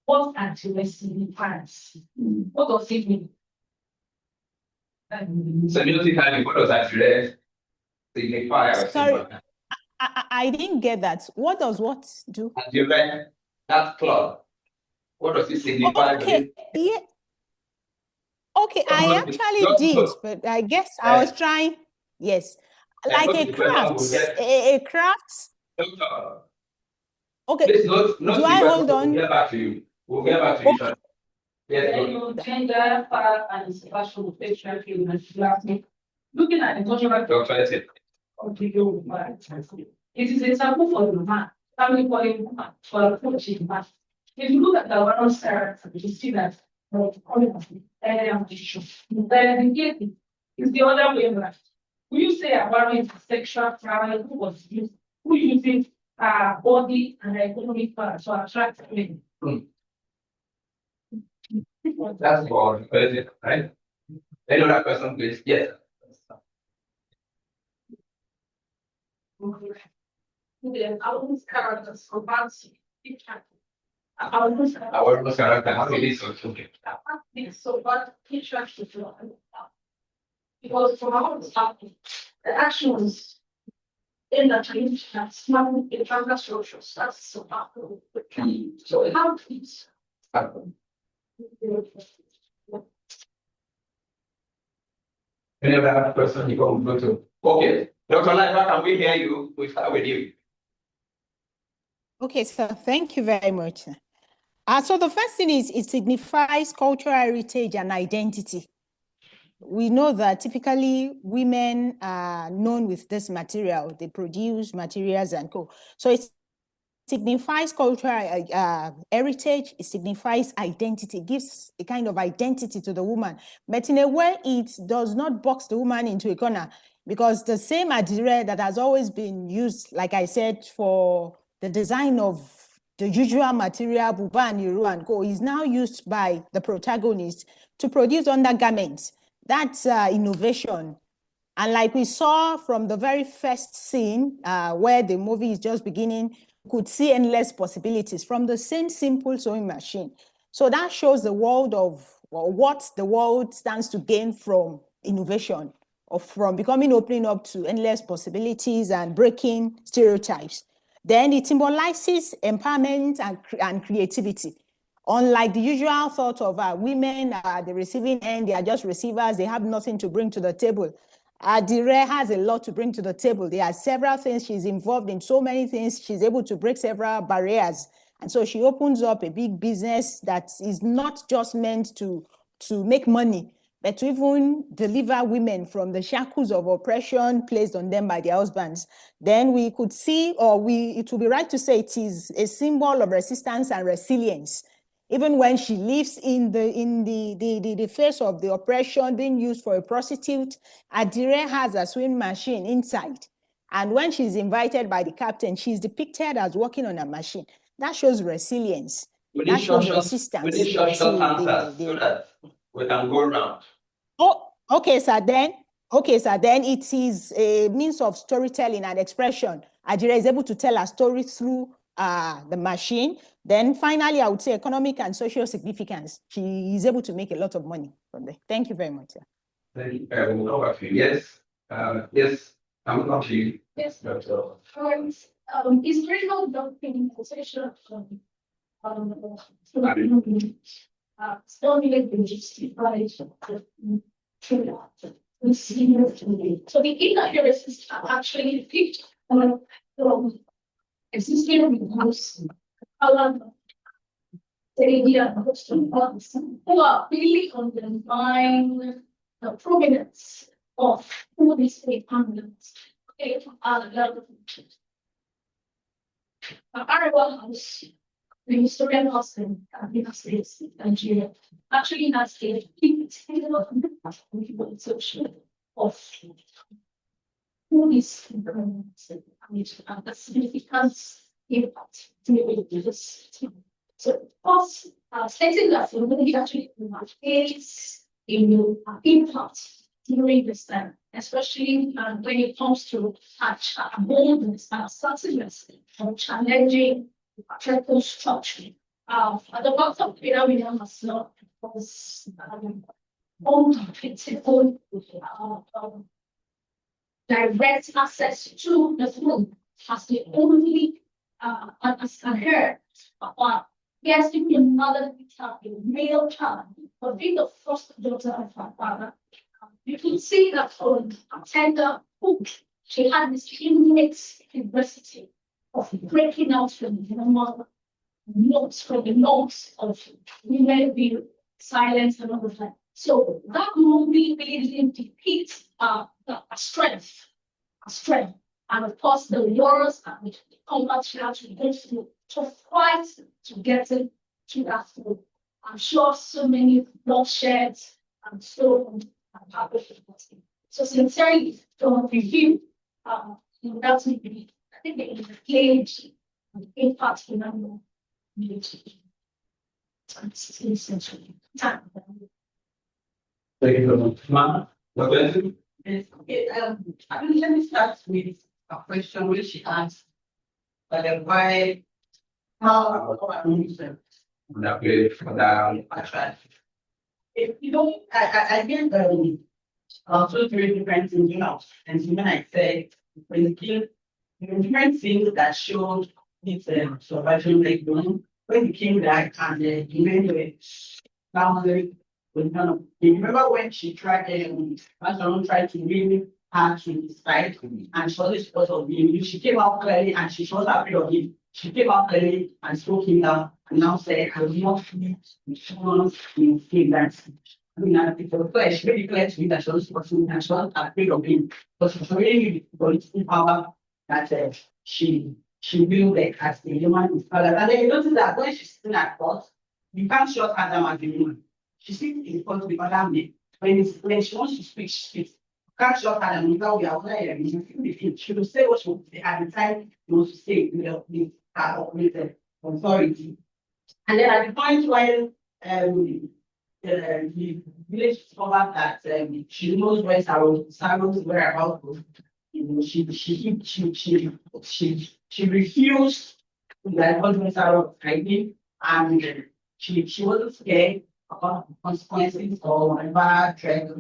what actually signifies? What does it mean? Semiotically, what does actually signify? Sorry, I didn't get that. What does what do? And you read that club. What does it signify? Okay, yeah. Okay, I actually did, but I guess I was trying. Yes, like a craft, a craft. Okay, Please note do I hold on? We'll get back to you. We'll get back to you. Okay. Yes, Gender, power, and social patriarchy and masculinity. Looking at the cultural of the Yoruba, it is a example for the man, family calling woman, for approaching man. If you look at the Warren character, you see that the issue is the other way around. Will you say a Warren is a sexual travel who was used, who uses body and economic power to attract men? that's for the person, right? Any other person, please? Yes. Our characters for fancy. Our character, how it is okay. So what picture should you have? Because from our perspective, the actions in the change that's not in the social, that's so powerful. So how please? Any other person you go to? Okay. Dr. Life, can we hear you? We start with you. Okay, so thank you very much. So the first thing is it signifies cultural heritage and identity. We know that typically women are known with this material. They produce materials and co. So it signifies cultural heritage. It signifies identity. It gives a kind of identity to the woman. But in a way, it does not box the woman into a corner, because the same adire that has always been used, like I said, for the design of the usual material, buba and iru and co, is now used by the protagonist to produce undergarments. That's innovation. And like we saw from the very first scene where the movie is just beginning, you could see endless possibilities from the same simple sewing machine. So that shows the world of what the world stands to gain from innovation, or from becoming opening up to endless possibilities and breaking stereotypes. Then it symbolizes empowerment and creativity. Unlike the usual thought of women at the receiving end, they are just receivers, they have nothing to bring to the table. Adire has a lot to bring to the table. There are several things. She's involved in so many things. She's able to break several barriers. And so she opens up a big business that is not just meant to make money, but to even deliver women from the shackles of oppression placed on them by their husbands. Then we could see, it would be right to say it is a symbol of resistance and resilience. Even when she lives in the face of the oppression, being used for a prostitute, Adire has a sewing machine inside. And when she's invited by the captain, she's depicted as working on a machine. That shows resilience. That shows resistance. We need short answers so that we can go around. Oh, okay, sir. Then it is a means of storytelling and expression. Adire is able to tell a story through the machine. Then finally, I would say economic and social significance. She is able to make a lot of money from there. Thank you very much, sir. Thank you. Yes. Yes. I'm not you. Yes. Is regional dumping position still needed to justify so the inaccuracies are actually picked on existing rules. The idea who are really undermine the prominence of who these state candidates are Arable House, the historian house in States, Nigeria, actually has a table of who is the significance impact to this. So, us stating that we actually face impact during this time, especially when it comes to boldness and assertiveness and challenging patriarchal structure At the bottom of pyramid was not was unconflictable direct access to the throne as the only as a her. Yes, to be another child, a male child, but being the first daughter of her father. You can see that from tender hook, she had this innate capacity of breaking out from the normal notes, from the notes of women being silent and all of that. So that movie really depicts a strength. And of course, the wars and the combat she had to go through to fight to get it to that goal. I'm sure so many bloodsheds and so on and happened. So sincerely, from review, that's me. I think they played an impact in our community. It's essential. Thank you very much. Ma, what question? Yes, okay, I mean, let me start with a question which she asked, why, how our mission. If you don't, I get also three different things, you know, and when I said, basically, different things that showed this survival breakdown when the king died and the women were family with none of. You remember when she tried, Pastor tried to really her to his side, and she was because of him. She came out clearly and she was afraid of him. She came out clearly and spoke him down and now said, I will not flee insurance in that. I mean, it was clear, she made it clear to me that she was pursuing and she was afraid of him. But she was really the political power that she built like as a human is father. And then you notice that when she's sitting at court, you can't shut her down as a woman. She sits in front of the other men. When she wants to speak, she speaks. You can't shut her down without we are aware. You feel the thing. She will say what she wants to say at the time you want to say with her authority. And then at the point when the village discovered that she knows where Sarah's whereabouts was, you know, she refused that husband Sarah was hiding, and she wasn't scared about the consequences or whatever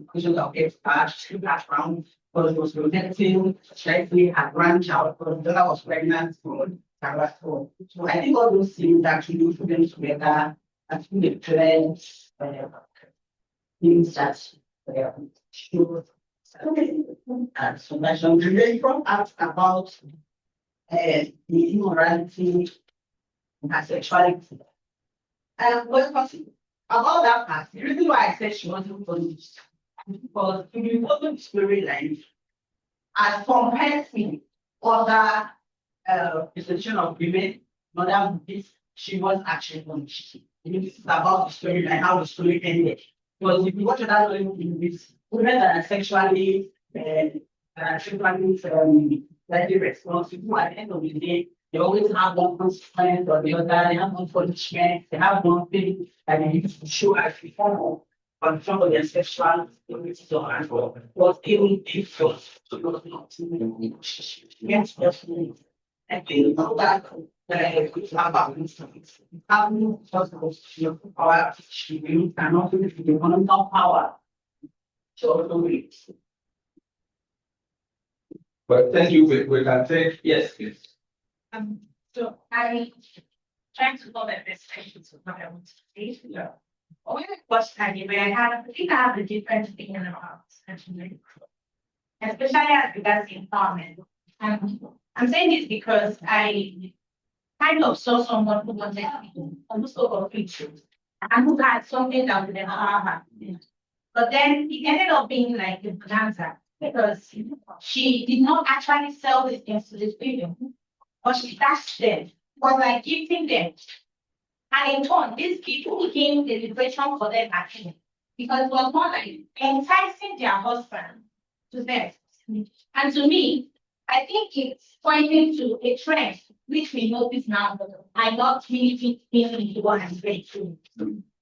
questions of get started. She looked around because she was protecting, especially her grandchild, because the daughter was pregnant from Sarah's home. So I think all those things actually do put them together and put the trends, things that should. And so that should be very from asked about the immorality and sexuality. Well, about that part, the reason why I said she wasn't punished because if you go to the storyline, as compared to other position of women, other movies, she was actually punished. This is about the storyline, how the story ended. Because if you watch other movies, women that are sexually slightly responsible at the end of the day, they always have one consequence or the other, they have one punishment, they have one thing that they need to show as reform on some of their sexual activities or alcohol. But even if it was not yes, definitely. I think that could have instance. Having possible power, you cannot do it with economical power. So, but thank you. We can take yes, please. So I trying to go that this question to what I want to say. Yeah. Only the question I think I have a different opinion about especially as regards empowerment. I'm saying this because I kind of saw someone who wanted to almost over pictures and who had something that would never happen. But then it ended up being like a bonanza because she did not actually sell these things to these people, but she dashed them, was like gifting them. And in turn, these people became the liberation for them actually, because it was more like enticing their husband to them. And to me, I think it's pointing to a trend which we notice now. I not really fit into what I'm saying,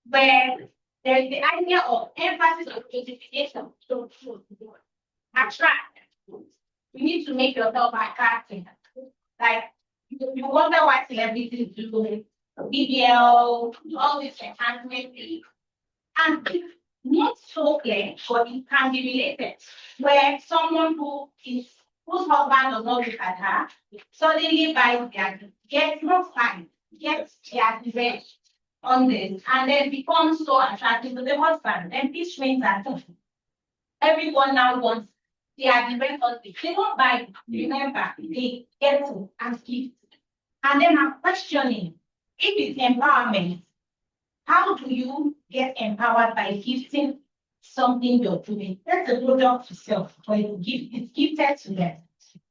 where there's the idea of emphasis on identification. So attract. You need to make yourself attractive. Like you wonder why celebrities do BBL, all this enhancement, and it's not so clear, but it can be related, where someone whose husband does not look at her suddenly buys gets not fine, gets their revenge on this, and then becomes so attractive to the husband. Then this means that everyone now wants their revenge on this. They don't buy it, remember, they get it as gifts. And then I'm questioning, if it's empowerment, how do you get empowered by gifting something you're doing? That's a product to self, but it's gifted to them.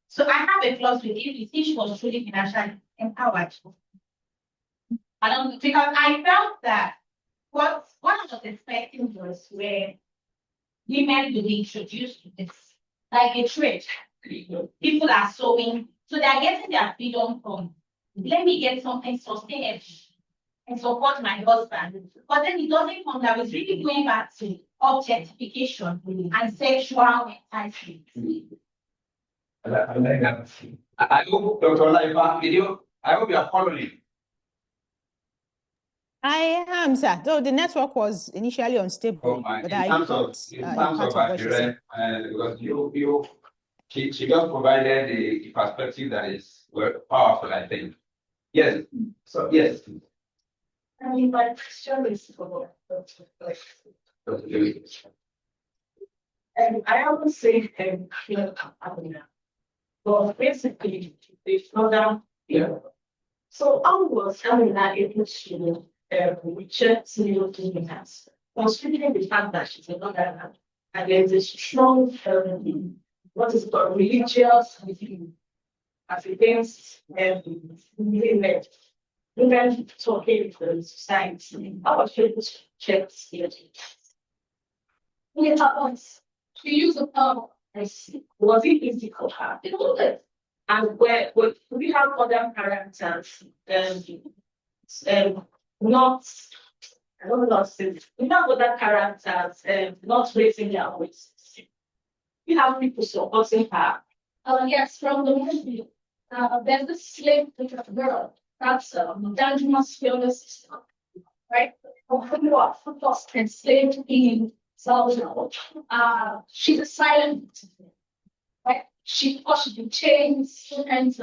So I have a clause with if she was truly financially empowered. Because I felt that what I was expecting was where women will be introduced to this, like a trade. People are sewing, so they are getting their freedom from, let me get something sustainable and support my husband. But then it doesn't come that it's really going back to objectification and sexual enticement. I like that. I hope, Dr. Laifa, video, I hope you are following. I am, sir. Though the network was initially unstable, but I got part of what she said. Because she just provided the perspective that is powerful, I think. Yes. So yes. I mean, my question is for I always say but basically the further So I was having that able to reject Cyril Dominance, considering the fact that she's a mother and there's a strong what is called religious as against women talking to the society. I was able to check To use the power. I see. Was it easy for her? It wasn't. And where we have other characters, not, I don't know, we have other characters, not raising their voices. We have people supporting her. Yes, from the movie, there's this slave girl that's Dangerous Fearless System, right? Who are first enslaved in Salvador. She's a silent, right? Because she's been chained and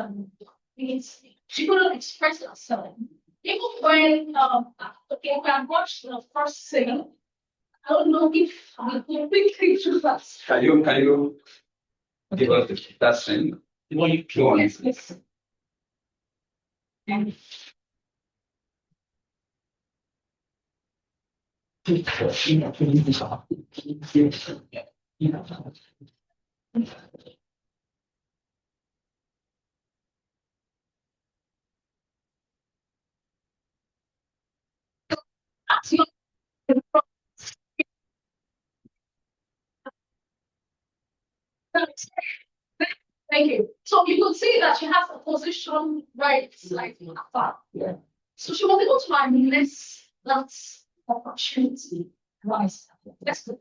she couldn't express herself. Even when okay, we have watched the first scene, I don't know if we can quickly do that. Can you give us that scene? Yes. Thank you. So you could see that she has a position right slightly apart. Yeah. So she was able to harness that opportunity. Right. That's good.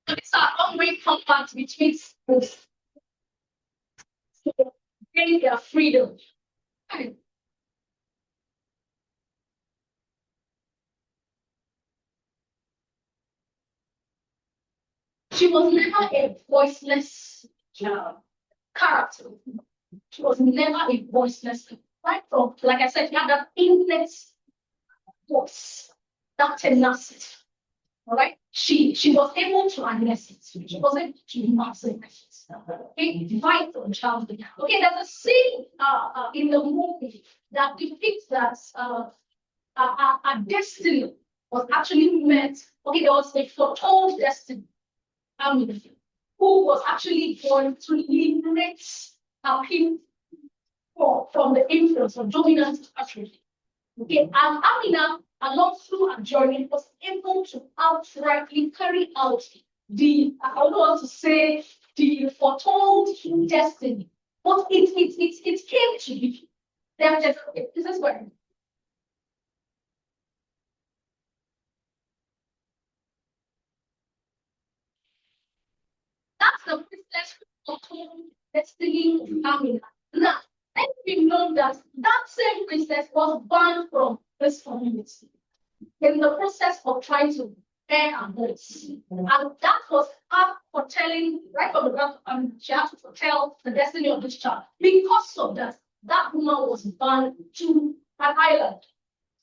It's an ongoing combat between schools. Getting their freedom. She was never a voiceless character. She was never a voiceless, right? From, like I said, she had that infinite voice, that tenacity. All right, she was able to harness it. She was able to maximize it. Okay, fight for the child. Okay, there's a scene in the movie that depicts that our destiny was actually meant. Okay, there was a foretold destiny. Who was actually going to liberate our people from the influence of dominant Africa. Okay, and Amina, along through her journey, was able to outrightly carry out the, I don't want to say the foretold destiny, but it came to be. This is where. That's the business destiny Amina. Now, let me know that that same princess was banned from this community in the process of trying to bear her voice. And that was her foretelling, right from the ground, she had to foretell the destiny of this child. Because of that, that woman was banned to an island,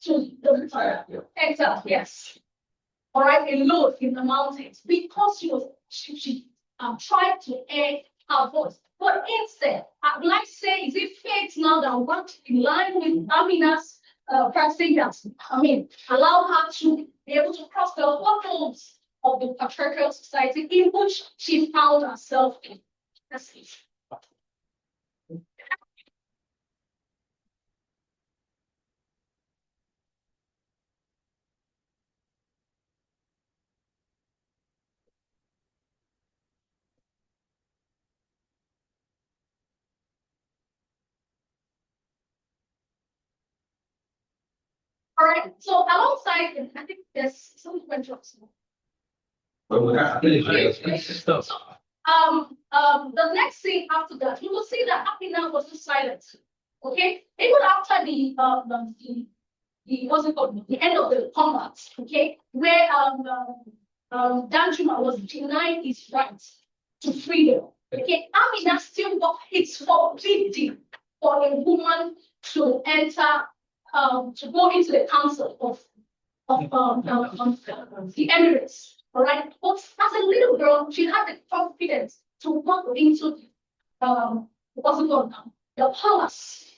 to the exile, yes. All right, alone in the mountains, because she tried to air her voice. But instead, I'd like to say, is it fate now that worked in line with Amina's practicing that? I mean, allow her to be able to cross the hurdles of the patriarchal society in which she found herself in. That's it. All right, so alongside, I think there's some questions. The next scene after that, you will see that Amina was just silent. Okay, even after the what's it called, the end of the combat. Okay, where Danjuma was denied his right to freedom. Okay, Amina still got it's forbidden for a woman to enter to go into the council of the Emirates. All right, but as a little girl, she had the confidence to walk into what's it called now, the palace,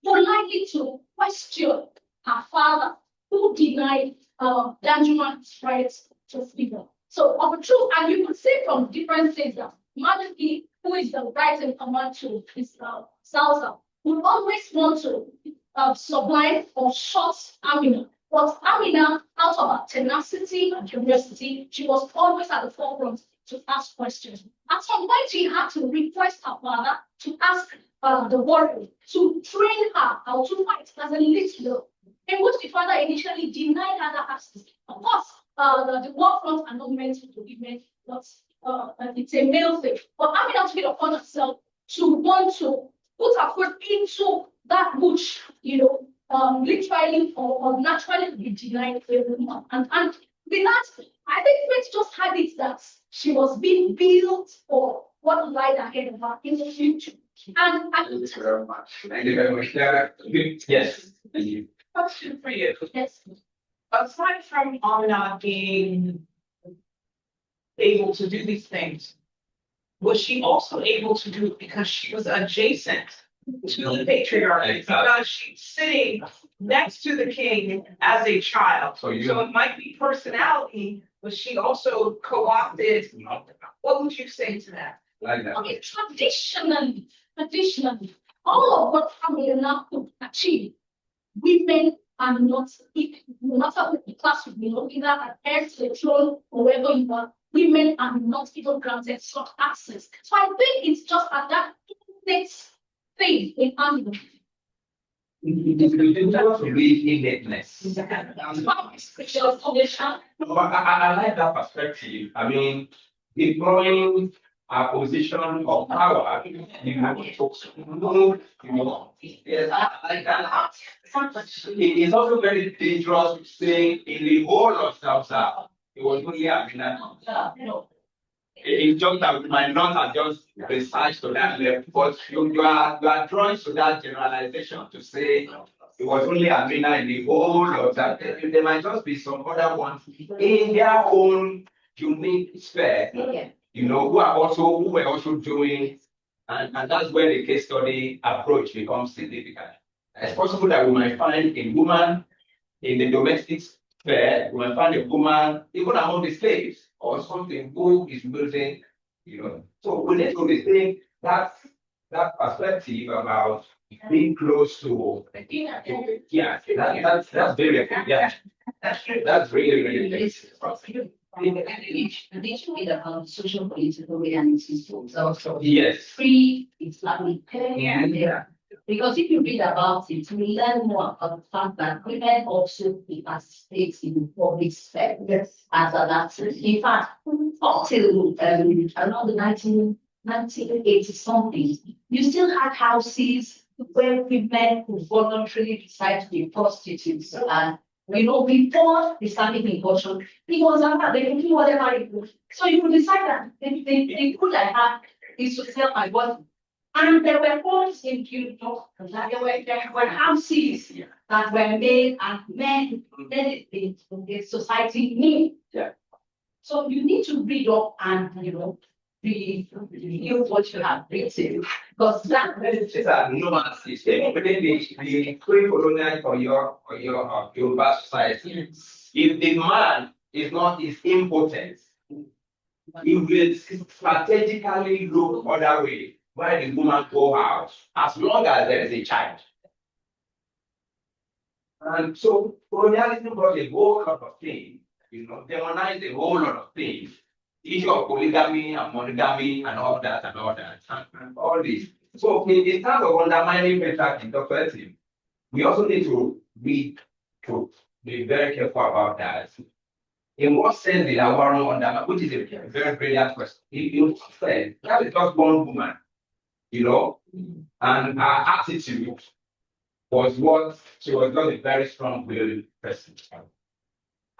politely to question her father, who denied Danjuma's rights to freedom. So, of the truth, and you could see from different things that Maliki, who is the right in command to his Salsa, would always want to sublime or shut Amina. But Amina, out of her tenacity and curiosity, she was always at the forefront to ask questions. At some point, she had to request her father to ask the warrior to train her how to fight as a little girl, in which the father initially denied her that access. Of course, the war front are not meant to be women, but it's a male thing. But Amina took it upon herself to want to put her foot into that which, literally or naturally be denied a woman. And with that, I think Faith just had it that she was being built for what lied ahead of her in the future. And Thank you very much. Thank you very much. Yes. Thank you. Question for you. yes, Aside from Amina being able to do these things, was she also able to do it because she was adjacent to the patriarchy? Because she's sitting next to the king as a child. So it might be personality, but she also co-opted. What would you say to that? Like that. okay, traditionally, all of what Amina could achieve, women are not equal. No matter what the class you belong, either an heir to the throne or wherever you are, women are not even granted such access. So I think it's just at that next thing in Amina. You want to read innateness. No, I like that perspective. I mean, deploying a position of power, yes, I like that. It is also very dangerous to say in the whole of South South, it was only Amina. It's just that we might not have just researched to that level, but you are drawing to that generalization to say it was only Amina in the whole of that. There might just be some other ones in their own unique sphere, who were also doing, and that's where the case study approach becomes significant. It's possible that we might find a woman in the domestic sphere, we might find a woman even among the slaves or something who is building, So we need to rethink that perspective about being close to, that's very important. Yeah, that's really good. They should be about social political realities also. Yes. Free Islamic. Yeah. Because if you read about it, we learn more about the fact that women also participate in public sphere as an actor. In fact, until around the 1980 something, you still had houses where women who voluntarily decide to be prostitutes. And before Islamic incursion, it was allowed, they could do whatever it was. So you could decide that the good I have is to sell my body. And there were homes in Kyoto, there were houses that were made and men made it in the society need. Yeah. So you need to read up and read what you have written. Because that It's a normal system within the pre-colonial or your Yoruba society. If the man is impotent, he will strategically look other way where the woman go out, as long as there is a child. And so colonialism brought a whole lot of things, demonized a whole lot of things. Issue of polygamy and monogamy and all that and all this. So in terms of undermining patriarchy, Dr. Etim, we also need to read truth, be very careful about that. In what sense did Awaron undermine, which is a very brilliant question. He said that is just one woman, and her attitude was what she was not a very strong-willed person.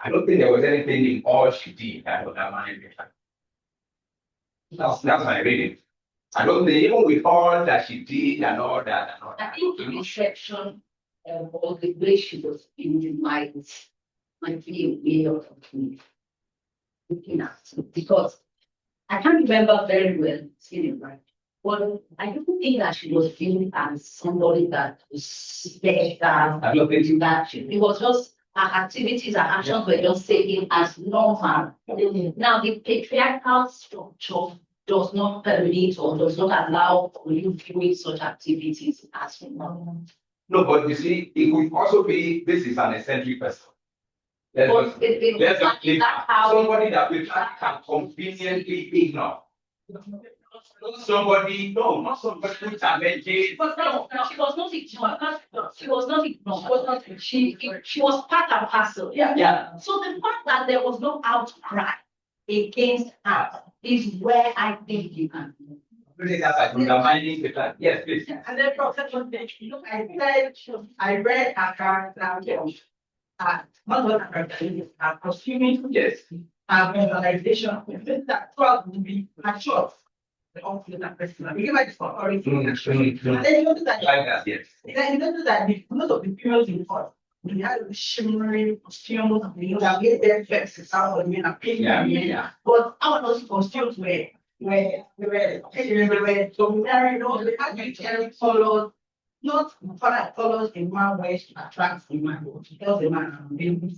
I don't think there was anything in all she did that undermined her. That's my reading. I don't think even with all that she did and all that. I think the reception of the way she was in might be a way of looking at it, because I can't remember very well seeing it right. But I don't think that she was viewed as somebody that was special. That it was just her activities and actions were just taken as normal. Now the patriarchal structure does not permit or does not allow for you viewing such activities as normal. No, but you see, it could also be this is an eccentric person. Let's just leave somebody that we can conveniently ignore. Not somebody who challenges. But no, she was not ignored. She was not ignored. She was part and parcel. Yeah. So the fact that there was no outcry against her is where I think you can. Yes, please. And then Professor, I read her character, her costuming, Yes. her visualization, that throughout the movie, her choice. We give her this authority. And then you notice that, Yes. Then you notice that most of the females in court, we had the shimmering costumes, that made their faces out of being a pink. Yeah. But our those costumes were so very they had the cherry colors, not color colors in one way to attract the man, but to tell the man I'm being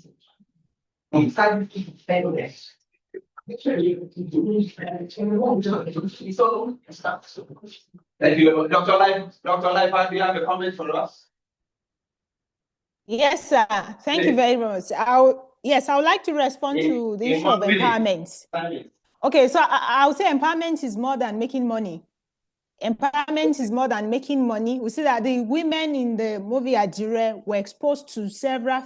starting to defend this. Thank you. Dr. Life, do you have a comment for us? Yes, sir. Thank you very much. I would like to respond to the issue of empowerment. Okay, so I would say empowerment is more than making money. Empowerment is more than making money. We see that the women in the movie Ajire were exposed to several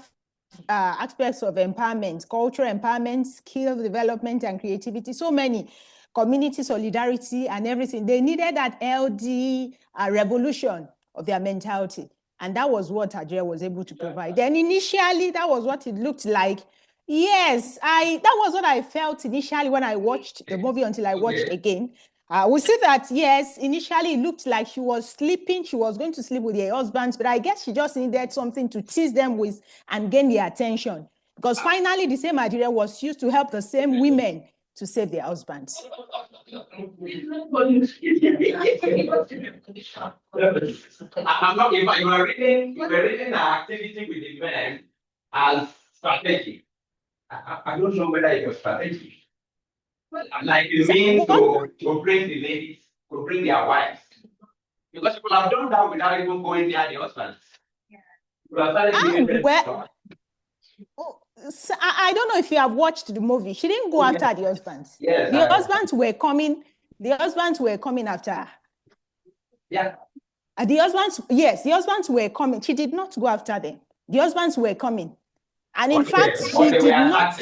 aspects of empowerment, cultural empowerment, skill development and creativity, so many, community solidarity and everything. They needed that LD revolution of their mentality. And that was what Ajire was able to provide. Then initially, that was what it looked like. Yes, that was what I felt initially when I watched the movie until I watched again. We see that, yes, initially it looked like she was sleeping. She was going to sleep with her husbands, but I guess she just needed something to tease them with and gain their attention. Because finally, the same idea was used to help the same women to save their husbands. I'm not, you are reading an activity with the men as strategic. I don't know whether it was strategic. Like you mean to bring the ladies, to bring their wives. Because people have done that without even going near the husbands. So I don't know if you have watched the movie. She didn't go after the husbands. Yes, the husbands were coming. The husbands were coming after her. Yeah. The husbands were coming. She did not go after them. The husbands were coming. And in fact, she did not.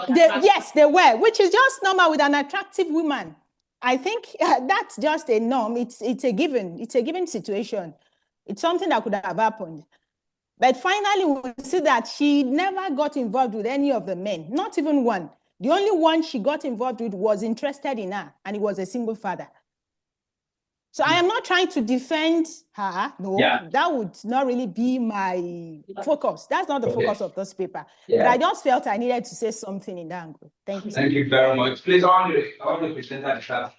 Yes, they were, which is just normal with an attractive woman. I think that's just a norm. It's a given. It's a given situation. It's something that could have happened. But finally, we see that she never got involved with any of the men, not even one. The only one she got involved with was interested in her, and he was a single father. So I am not trying to defend her. No, that would not really be my focus. That's not the focus of this paper. But I just felt I needed to say something in that angle. Thank you. Thank you very much. Please, all the presenters.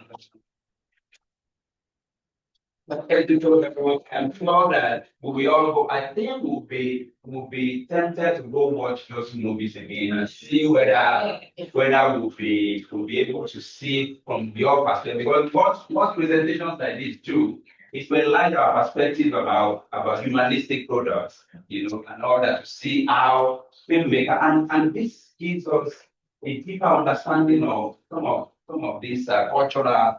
I'm sure that we all go. I think we'll be tempted to go watch those movies again and see whether we'll be able to see from your perspective. Because what presentations like this too is to enlarge our perspective about humanistic products, and all that, to see how filmmaker and this gives us a deeper understanding of some of these cultural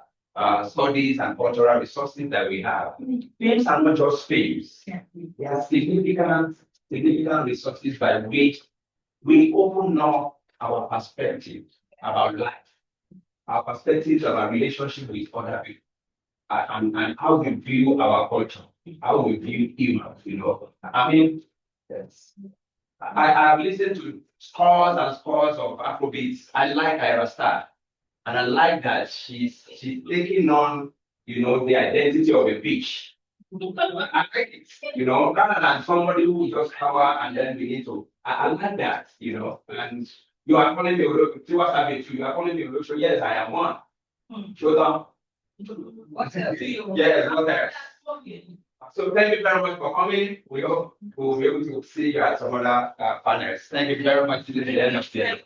studies and cultural resources that we have. Films are not just films. They are significant resources by which we open up our perspective about life, our perspectives about relationship with other people, and how we view our culture, how we view humans. I mean, I have listened to scores and scores of Afrobeats. I like Ira Star. And I like that she's taking on, the identity of a beach. I like it, rather than somebody who just cover and then begin to. I like that, and you are calling me you are calling me Olosho. Yes, I am one. Show them. Yes, not there. So thank you very much for coming. We will be able to see you at some other panels. Thank you very much. To the end of the day.